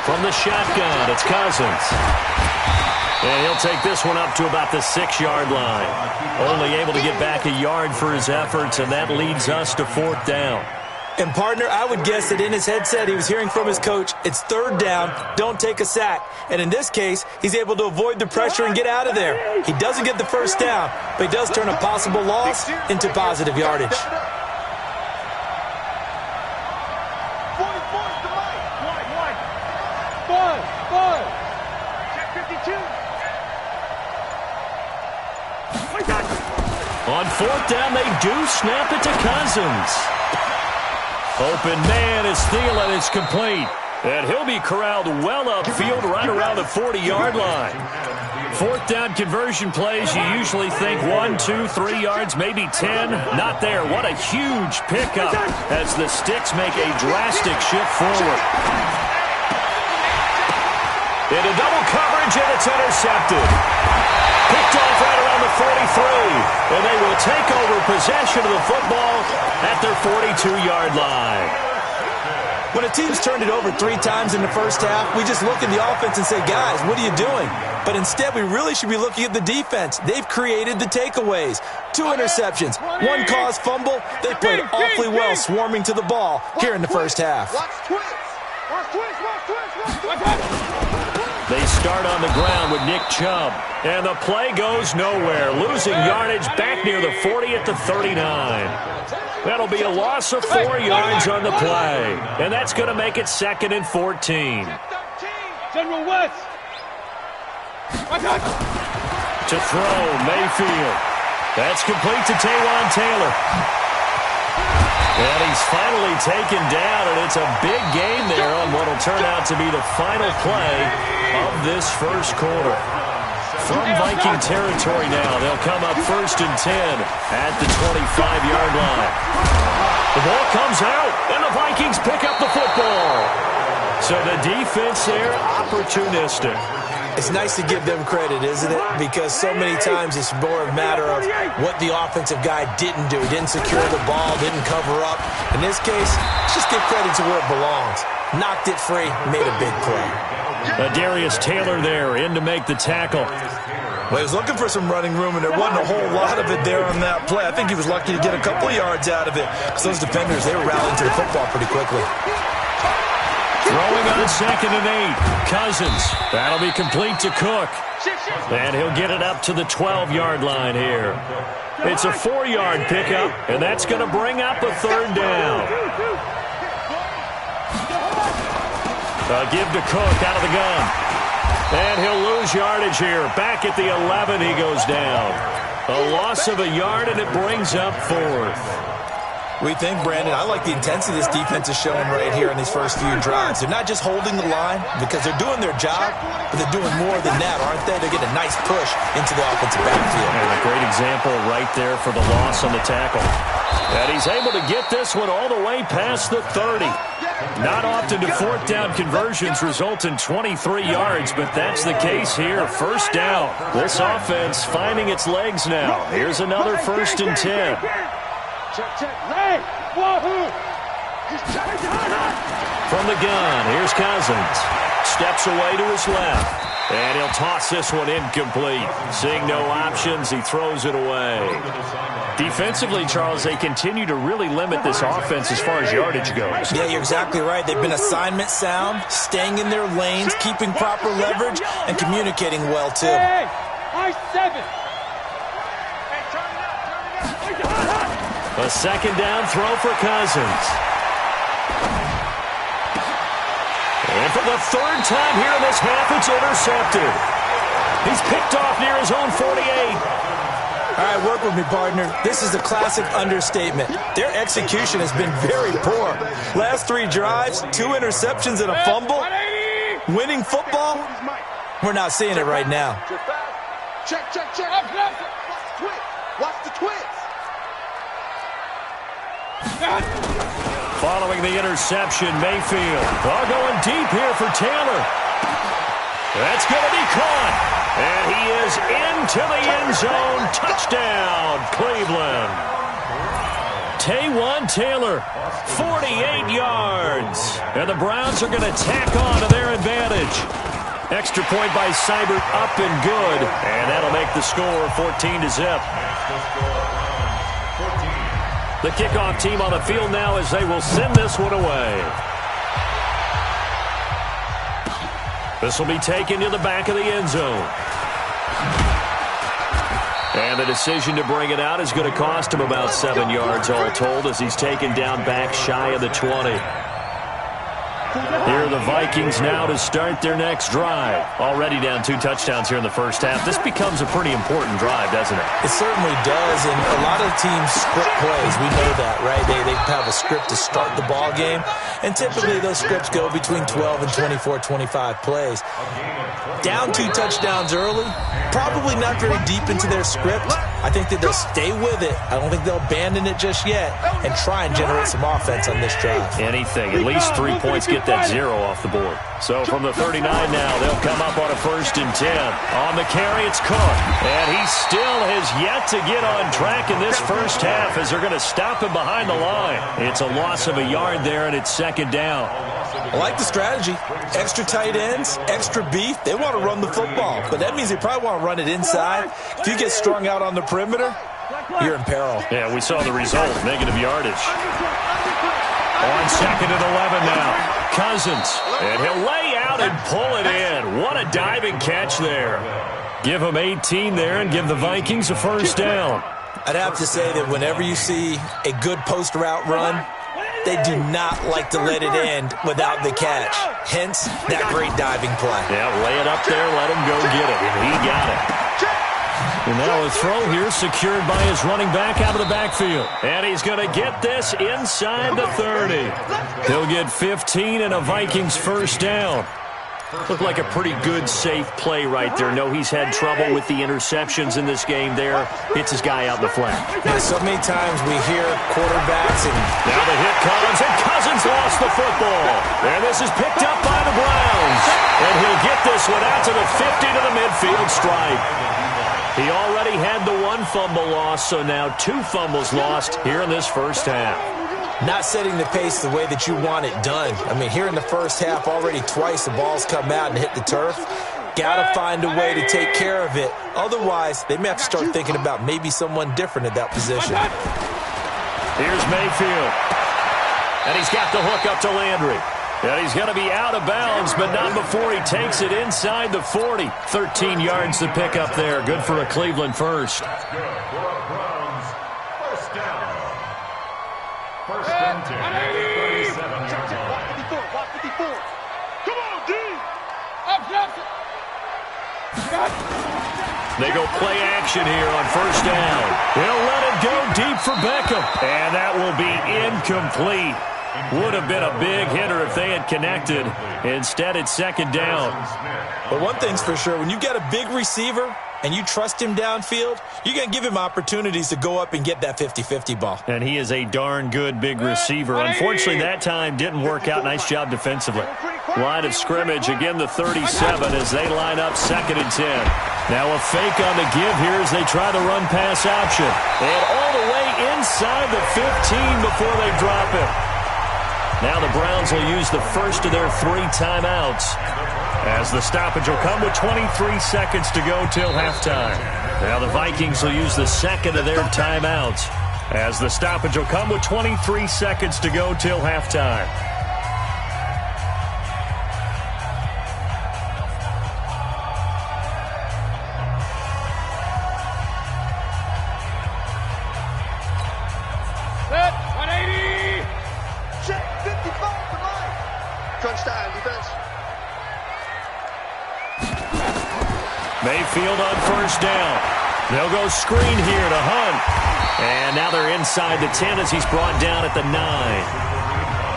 From the shotgun, it's Cousins. And he'll take this one up to about the 6-yard line. Only able to get back a yard for his efforts, and that leads us to 4th down. And, partner, I would guess that in his headset he was hearing from his coach, it's 3rd down, don't take a sack. And in this case, he's able to avoid the pressure and get out of there. He doesn't get the first down, but he does turn a possible loss into positive yardage. On 4th down, they do snap it to Cousins. Open man is Thielen. It's complete. And he'll be corralled well upfield right around the 40-yard line. 4th down conversion plays, you usually think 1, 2, 3 yards, maybe 10. Not there. What a huge pickup as the Sticks make a drastic shift forward. Into double coverage, and it's intercepted. Picked off right around the 43, and they will take over possession of the football at their 42-yard line. When a team's turned it over 3 times in the first half, we just look at the offense and say, guys, what are you doing? But instead, we really should be looking at the defense. They've created the takeaways. 2 interceptions, 1 caused fumble. They played awfully well swarming to the ball here in the first half. They start on the ground with Nick Chubb, and the play goes nowhere, losing yardage back near the 40 at the 39. That'll be a loss of 4 yards on the play, and that's going to make it 2nd and 14. General West. To throw, Mayfield. That's complete to Taywan Taylor. And he's finally taken down, and it's a big game there on what will turn out to be the final play of this first quarter. From Viking territory now, they'll come up 1st and 10 at the 25-yard line. The ball comes out, and the Vikings pick up the football. So the defense there, opportunistic. It's nice to give them credit, isn't it? Because so many times it's more a matter of what the offensive guy didn't do. Didn't secure the ball, didn't cover up. In this case, let's just give credit to where it belongs. Knocked it free, made a big play. Darius Taylor there in to make the tackle. Well, he was looking for some running room, and there wasn't a whole lot of it there on that play. I think he was lucky to get a couple of yards out of it because those defenders, they were rallying to the football pretty quickly. Throwing on 2nd and 8. Cousins. That'll be complete to Cook. And he'll get it up to the 12-yard line here. It's a 4-yard pickup, and that's going to bring up a 3rd down. Give to Cook out of the gun. And he'll lose yardage here. Back at the 11, he goes down. A loss of a yard, and it brings up 4th. We think, Brandon, I like the intensity this defense is showing right here in these first few drives. They're not just holding the line because they're doing their job, but they're doing more than that, aren't they? They're getting a nice push into the offensive backfield. And a great example right there for the loss on the tackle. And he's able to get this one all the way past the 30. Not often do 4th down conversions result in 23 yards, but that's the case here. 1st down. This offense finding its legs now. Here's another 1st and 10. Check, check. Hey! Wahoo! From the gun, here's Cousins. Steps away to his left. And he'll toss this one incomplete. Seeing no options, he throws it away. Defensively, Charles, they continue to really limit this offense as far as yardage goes. Yeah, you're exactly right. They've been assignment sound, staying in their lanes, keeping proper leverage, and communicating well, too. Hey, I-7. A second down throw for Cousins. And for the third time here in this half, it's intercepted. He's picked off near his own 48. All right, work with me, partner. This is a classic understatement. Their execution has been very poor. Last 3 drives, 2 interceptions and a fumble. Winning football? We're not seeing it right now. Check. Watch the twist. Following the interception, Mayfield. All going deep here for Taylor. That's going to be caught. And he is into the end zone. Touchdown, Cleveland. Taywan Taylor, 48 yards. And the Browns are going to tack on to their advantage. Extra point by Seibert, up and good. And that'll make the score 14-0. The kickoff team on the field now as they will send this one away. This will be taken to the back of the end zone. And the decision to bring it out is going to cost him about 7 yards all told as he's taken down back shy of the 20. Here are the Vikings now to start their next drive. Already down 2 touchdowns here in the first half. This becomes a pretty important drive, doesn't it? It certainly does, and a lot of teams script plays. We know that, right? They have a script to start the ball game, and typically those scripts go between 12 and 24, 25 plays. Down 2 touchdowns early, probably not very deep into their script. I think that they'll stay with it. I don't think they'll abandon it just yet and try and generate some offense on this drive. Anything, at least 3 points, get that 0 off the board. So from the 39 now, they'll come up on a 1st and 10. On the carry, it's Cook. And he still has yet to get on track in this first half as they're going to stop him behind the line. It's a loss of a yard there, and it's 2nd down. I like the strategy. Extra tight ends, extra beef. They want to run the football, but that means they probably want to run it inside. If you get strung out on the perimeter, you're in peril. Yeah, we saw the result, negative yardage. On 2nd and 11 now. Cousins, and he'll lay out and pull it in. What a diving catch there. Give him 18 there and give the Vikings a 1st down. I'd have to say that whenever you see a good post route run, they do not like to let it end without the catch. Hence, that great diving play. Yeah, lay it up there, let him go get it, and he got it. And now a throw here secured by his running back out of the backfield. And he's going to get this inside the 30. He'll get 15 and a Vikings 1st down. Looked like a pretty good, safe play right there. No, he's had trouble with the interceptions in this game there. Hits his guy out in the flat. Yeah, so many times we hear quarterbacks and... Now the hit comes, and Cousins lost the football. And this is picked up by the Browns. And he'll get this one out to the 50 to the midfield stripe. He already had the 1 fumble loss, so now 2 fumbles lost here in this first half. Not setting the pace the way that you want it done. I mean, here in the first half, already twice the ball's come out and hit the turf. Got to find a way to take care of it. Otherwise, they may have to start thinking about maybe someone different at that position. Here's Mayfield. And he's got the hook up to Landry. And he's going to be out of bounds, but not before he takes it inside the 40. 13 yards to pick up there. Good for a Cleveland 1st. They go play action here on 1st down. They'll let it go deep for Beckham. And that will be incomplete. Would have been a big hitter if they had connected. Instead, it's 2nd down. But one thing's for sure, when you got a big receiver and you trust him downfield, you're going to give him opportunities to go up and get that 50-50 ball. And he is a darn good big receiver. Unfortunately, that time didn't work out. Nice job defensively. Line of scrimmage, again the 37 as they line up 2nd and 10. Now a fake on the give here as they try the run-pass option. And all the way inside the 15 before they drop it. Now the Browns will use the first of their 3 timeouts, as the stoppage will come with 23 seconds to go till halftime. Now the Vikings will use the second of their timeouts, as the stoppage will come with 23 seconds to go till halftime. Set, 180. Check, 55 to line. Crunch time, defense. Mayfield on first down. They'll go screen here to Hunt. And now they're inside the 10 as he's brought down at the 9.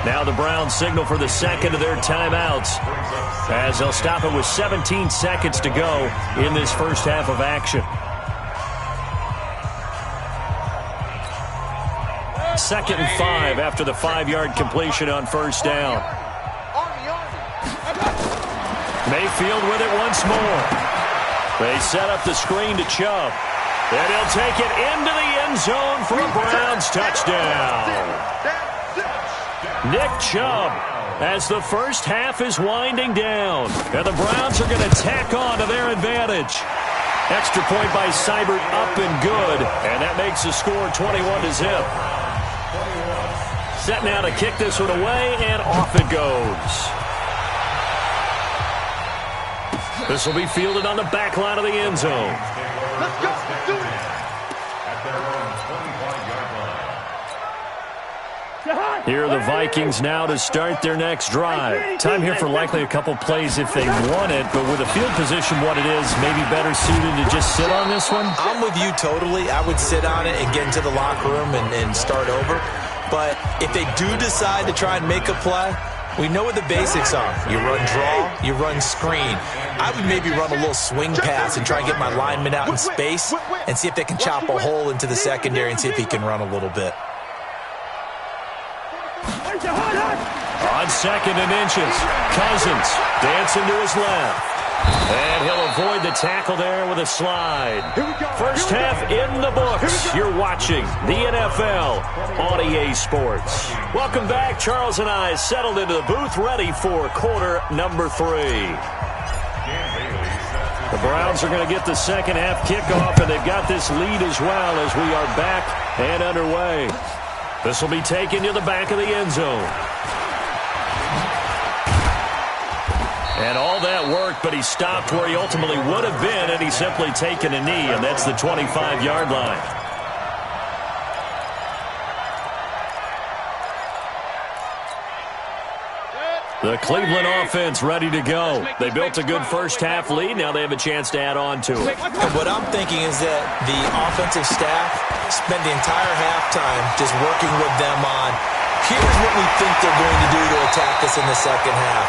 Now the Browns signal for the second of their timeouts, as they'll stop it with 17 seconds to go in this first half of action. Second and 5 after the 5-yard completion on first down. Mayfield with it once more. They set up the screen to Chubb. And he'll take it into the end zone for a Browns touchdown. Nick Chubb, as the first half is winding down. And the Browns are going to tack on to their advantage. Extra point by Seibert, up and good. And that makes the score 21-0. Set now to kick this one away, and off it goes. This will be fielded on the back line of the end zone. Let's go. Do it. At their own 25-yard line. Here are the Vikings now to start their next drive. Time here for likely a couple plays if they want it, but with the field position what it is, maybe better suited to just sit on this one? I'm with you totally. I would sit on it and get into the locker room and start over. But if they do decide to try and make a play, we know what the basics are. You run draw, you run screen. I would maybe run a little swing pass and try and get my lineman out in space and see if they can chop a hole into the secondary and see if he can run a little bit. On second and inches, Cousins dancing to his left. And he'll avoid the tackle there with a slide. First half in the books. You're watching the NFL on EA Sports. Welcome back. Charles and I settled into the booth, ready for quarter number 3. The Browns are going to get the second half kickoff, and they've got this lead as well as we are back and underway. This will be taken to the back of the end zone. And all that worked, but he stopped where he ultimately would have been, and he's simply taken a knee, and that's the 25-yard line. The Cleveland offense ready to go. They built a good first-half lead. Now they have a chance to add on to it. And what I'm thinking is that the offensive staff spent the entire halftime just working with them on, here's what we think they're going to do to attack us in the second half.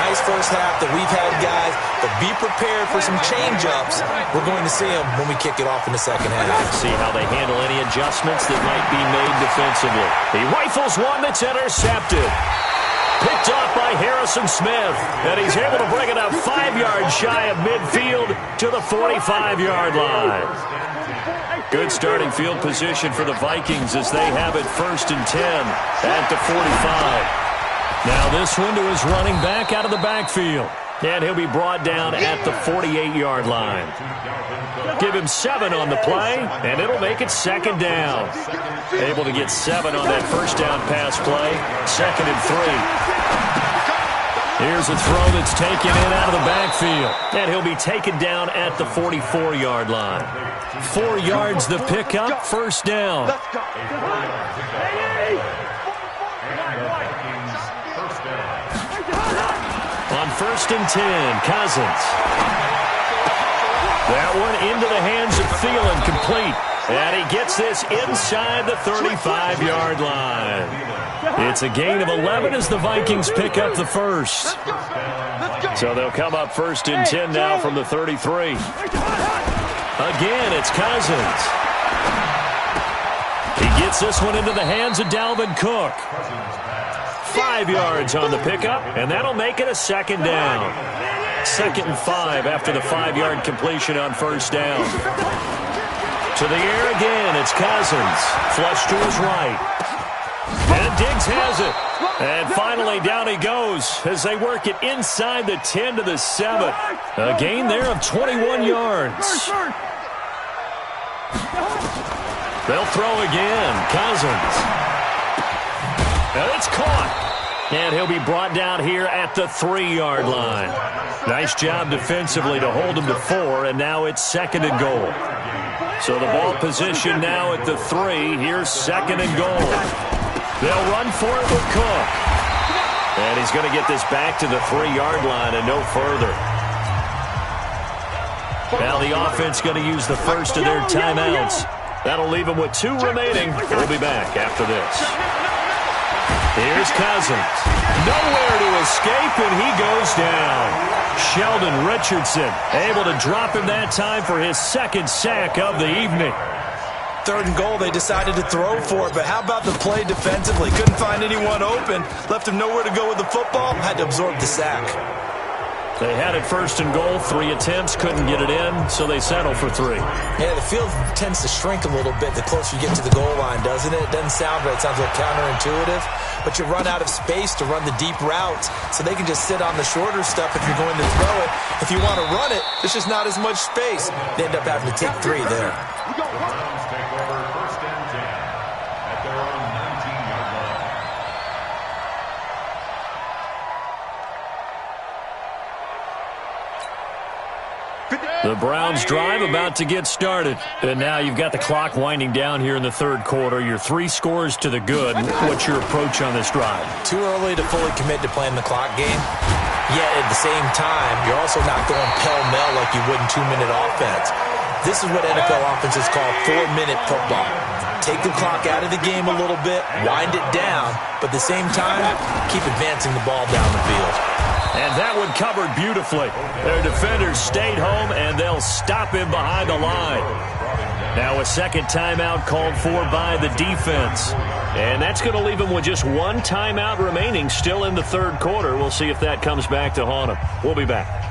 Nice first half that we've had, guys, but be prepared for some change-ups. We're going to see them when we kick it off in the second half. See how they handle any adjustments that might be made defensively. He rifles one that's intercepted. Picked off by Harrison Smith, and he's able to bring it up 5 yards shy of midfield to the 45-yard line. Good starting field position for the Vikings as they have it 1st and 10 at the 45. Now this one to his running back out of the backfield. And he'll be brought down at the 48-yard line. Give him 7 on the play, and it'll make it second down. Able to get 7 on that first down pass play. 2nd and 3. Here's a throw that's taken in out of the backfield. And he'll be taken down at the 44-yard line. 4 yards the pickup, first down. On 1st and 10, Cousins. That one into the hands of Thielen, complete. And he gets this inside the 35-yard line. It's a gain of 11 as the Vikings pick up the first. So they'll come up 1st and 10 now from the 33. Again, it's Cousins. He gets this one into the hands of Dalvin Cook. 5 yards on the pickup, and that'll make it a second down. 2nd and 5 after the 5-yard completion on first down. To the air again, it's Cousins. Flush to his right. And Diggs has it. And finally down he goes as they work it inside the 10 to the 7. A gain there of 21 yards. They'll throw again. Cousins. And it's caught. And he'll be brought down here at the 3-yard line. Nice job defensively to hold him to 4, and now it's 2nd and goal. So the ball position now at the 3. Here's 2nd and goal. They'll run for it with Cook. And he's going to get this back to the 3-yard line and no further. Now the offense going to use the first of their timeouts. That'll leave them with 2 remaining. We'll be back after this. Here's Cousins. Nowhere to escape, and he goes down. Sheldon Richardson able to drop him that time for his 2nd sack of the evening. 3rd and goal, they decided to throw for it, but how about the play defensively? Couldn't find anyone open, left him nowhere to go with the football, had to absorb the sack. They had it 1st and goal, 3 attempts, couldn't get it in, so they settle for 3. Yeah, the field tends to shrink a little bit the closer you get to the goal line, doesn't it? It doesn't sound right. It sounds a little counterintuitive, but you run out of space to run the deep routes, so they can just sit on the shorter stuff if you're going to throw it. If you want to run it, there's just not as much space. They end up having to take 3 there. The Browns take over 1st and 10 at their own 19-yard line. The Browns drive about to get started. And now you've got the clock winding down here in the 3rd quarter. Your 3 scores to the good. What's your approach on this drive? Too early to fully commit to playing the clock game. Yet at the same time, you're also not going pell-mell like you would in 2-minute offense. This is what NFL offenses call 4-minute football. Take the clock out of the game a little bit, wind it down, but at the same time, keep advancing the ball down the field. And that one covered beautifully. Their defenders stayed home, and they'll stop him behind the line. Now a 2nd timeout called for by the defense. And that's going to leave him with just 1 timeout remaining still in the 3rd quarter. We'll see if that comes back to haunt him. We'll be back.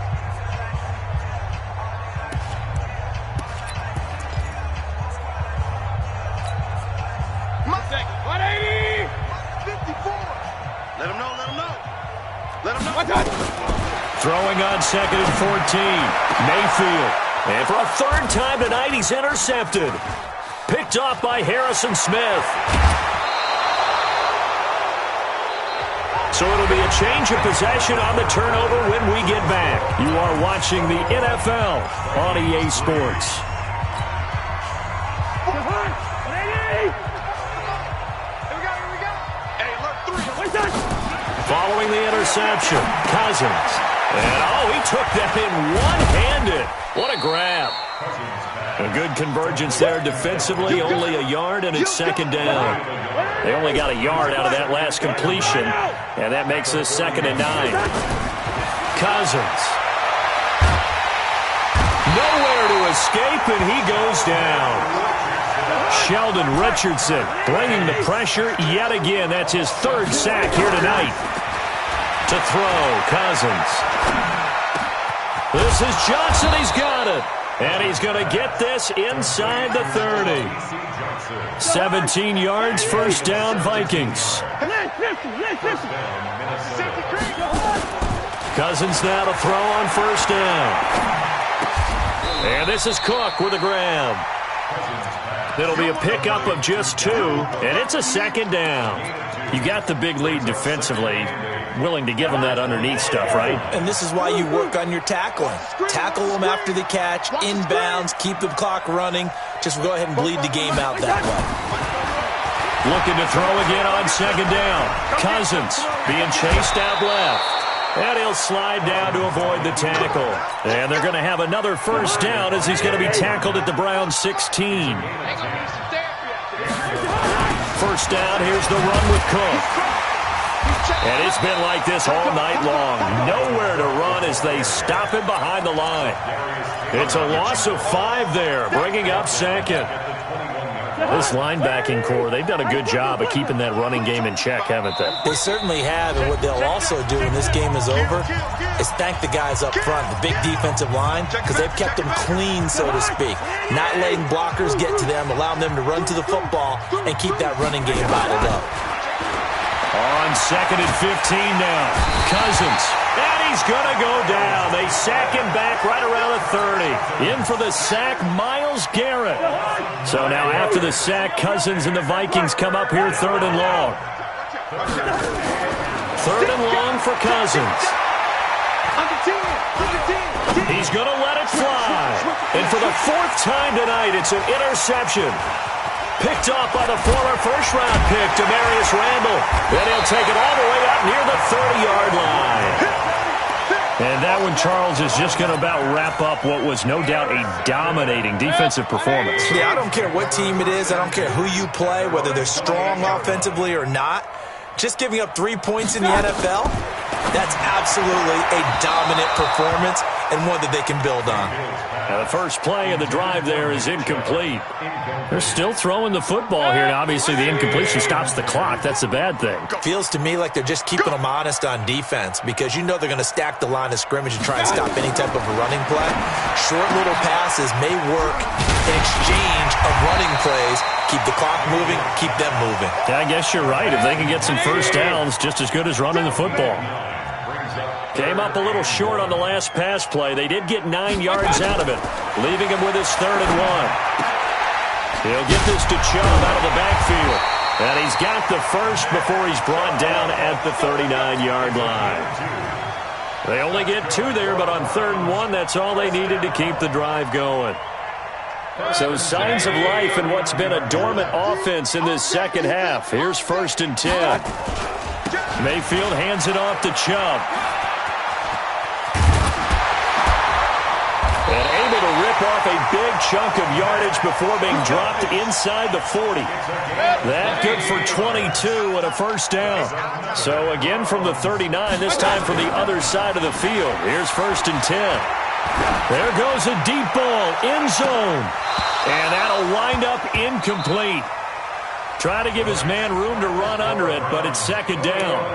Throwing on 2nd and 14. Mayfield. And for a 3rd time tonight, he's intercepted. Picked off by Harrison Smith. So it'll be a change of possession on the turnover when we get back. You are watching the NFL on EA Sports. Following the interception, Cousins. And, he took that in one-handed. What a grab. A good convergence there defensively, only a yard, and it's 2nd down. They only got a yard out of that last completion, and that makes this 2nd and 9. Cousins. Nowhere to escape, and he goes down. Sheldon Richardson bringing the pressure yet again. That's his 3rd sack here tonight. To throw, Cousins. This is Johnson. He's got it. And he's going to get this inside the 30. 17 yards, 1st down, Vikings. Cousins now to throw on 1st down. And this is Cook with a grab. It'll be a pickup of just 2, and it's a 2nd down. You got the big lead defensively, willing to give them that underneath stuff, right? And this is why you work on your tackling. Tackle them after the catch, inbounds, keep the clock running. Just go ahead and bleed the game out that way. Looking to throw again on 2nd down. Cousins being chased out left. And he'll slide down to avoid the tackle. And they're going to have another 1st down as he's going to be tackled at the Browns 16. 1st down, here's the run with Cook. And it's been like this all night long. Nowhere to run as they stop him behind the line. It's a loss of 5 there, bringing up 2nd. This linebacking core, they've done a good job of keeping that running game in check, haven't they? They certainly have, and what they'll also do when this game is over is thank the guys up front, the big defensive line, because they've kept them clean, so to speak. Not letting blockers get to them, allowing them to run to the football and keep that running game bottled up. On 2nd and 15 now. Cousins. And he's going to go down. They sack him back right around the 30. In for the sack, Myles Garrett. So now after the sack, Cousins and the Vikings come up here 3rd and long. 3rd and long for Cousins. He's going to let it fly. And for the 4th time tonight, it's an interception. Picked off by the former first-round pick, Demarius Randall. Then he'll take it all the way up near the 30-yard line. And that one, Charles, is just going to about wrap up what was no doubt a dominating defensive performance. Yeah, I don't care what team it is. I don't care who you play, whether they're strong offensively or not. Just giving up 3 points in the NFL, that's absolutely a dominant performance and one that they can build on. Now the first play of the drive there is incomplete. They're still throwing the football here. Now, obviously, the incompletion stops the clock. That's a bad thing. Feels to me like they're just keeping them honest on defense because you know they're going to stack the line of scrimmage and try and stop any type of a running play. Short little passes may work in exchange of running plays. Keep the clock moving, keep them moving. Yeah, I guess you're right. If they can get some first downs, just as good as running the football. Came up a little short on the last pass play. They did get 9 yards out of it, leaving him with his 3rd and 1. He'll get this to Chubb out of the backfield. And he's got the first before he's brought down at the 39-yard line. They only get 2 there, but on 3rd and 1, that's all they needed to keep the drive going. So signs of life in what's been a dormant offense in this second half. Here's 1st and 10. Mayfield hands it off to Chubb. And able to rip off a big chunk of yardage before being dropped inside the 40. That good for 22 and a first down. So again from the 39, this time from the other side of the field. Here's 1st and 10. There goes a deep ball, end zone. And that'll wind up incomplete. Try to give his man room to run under it, but it's 2nd down.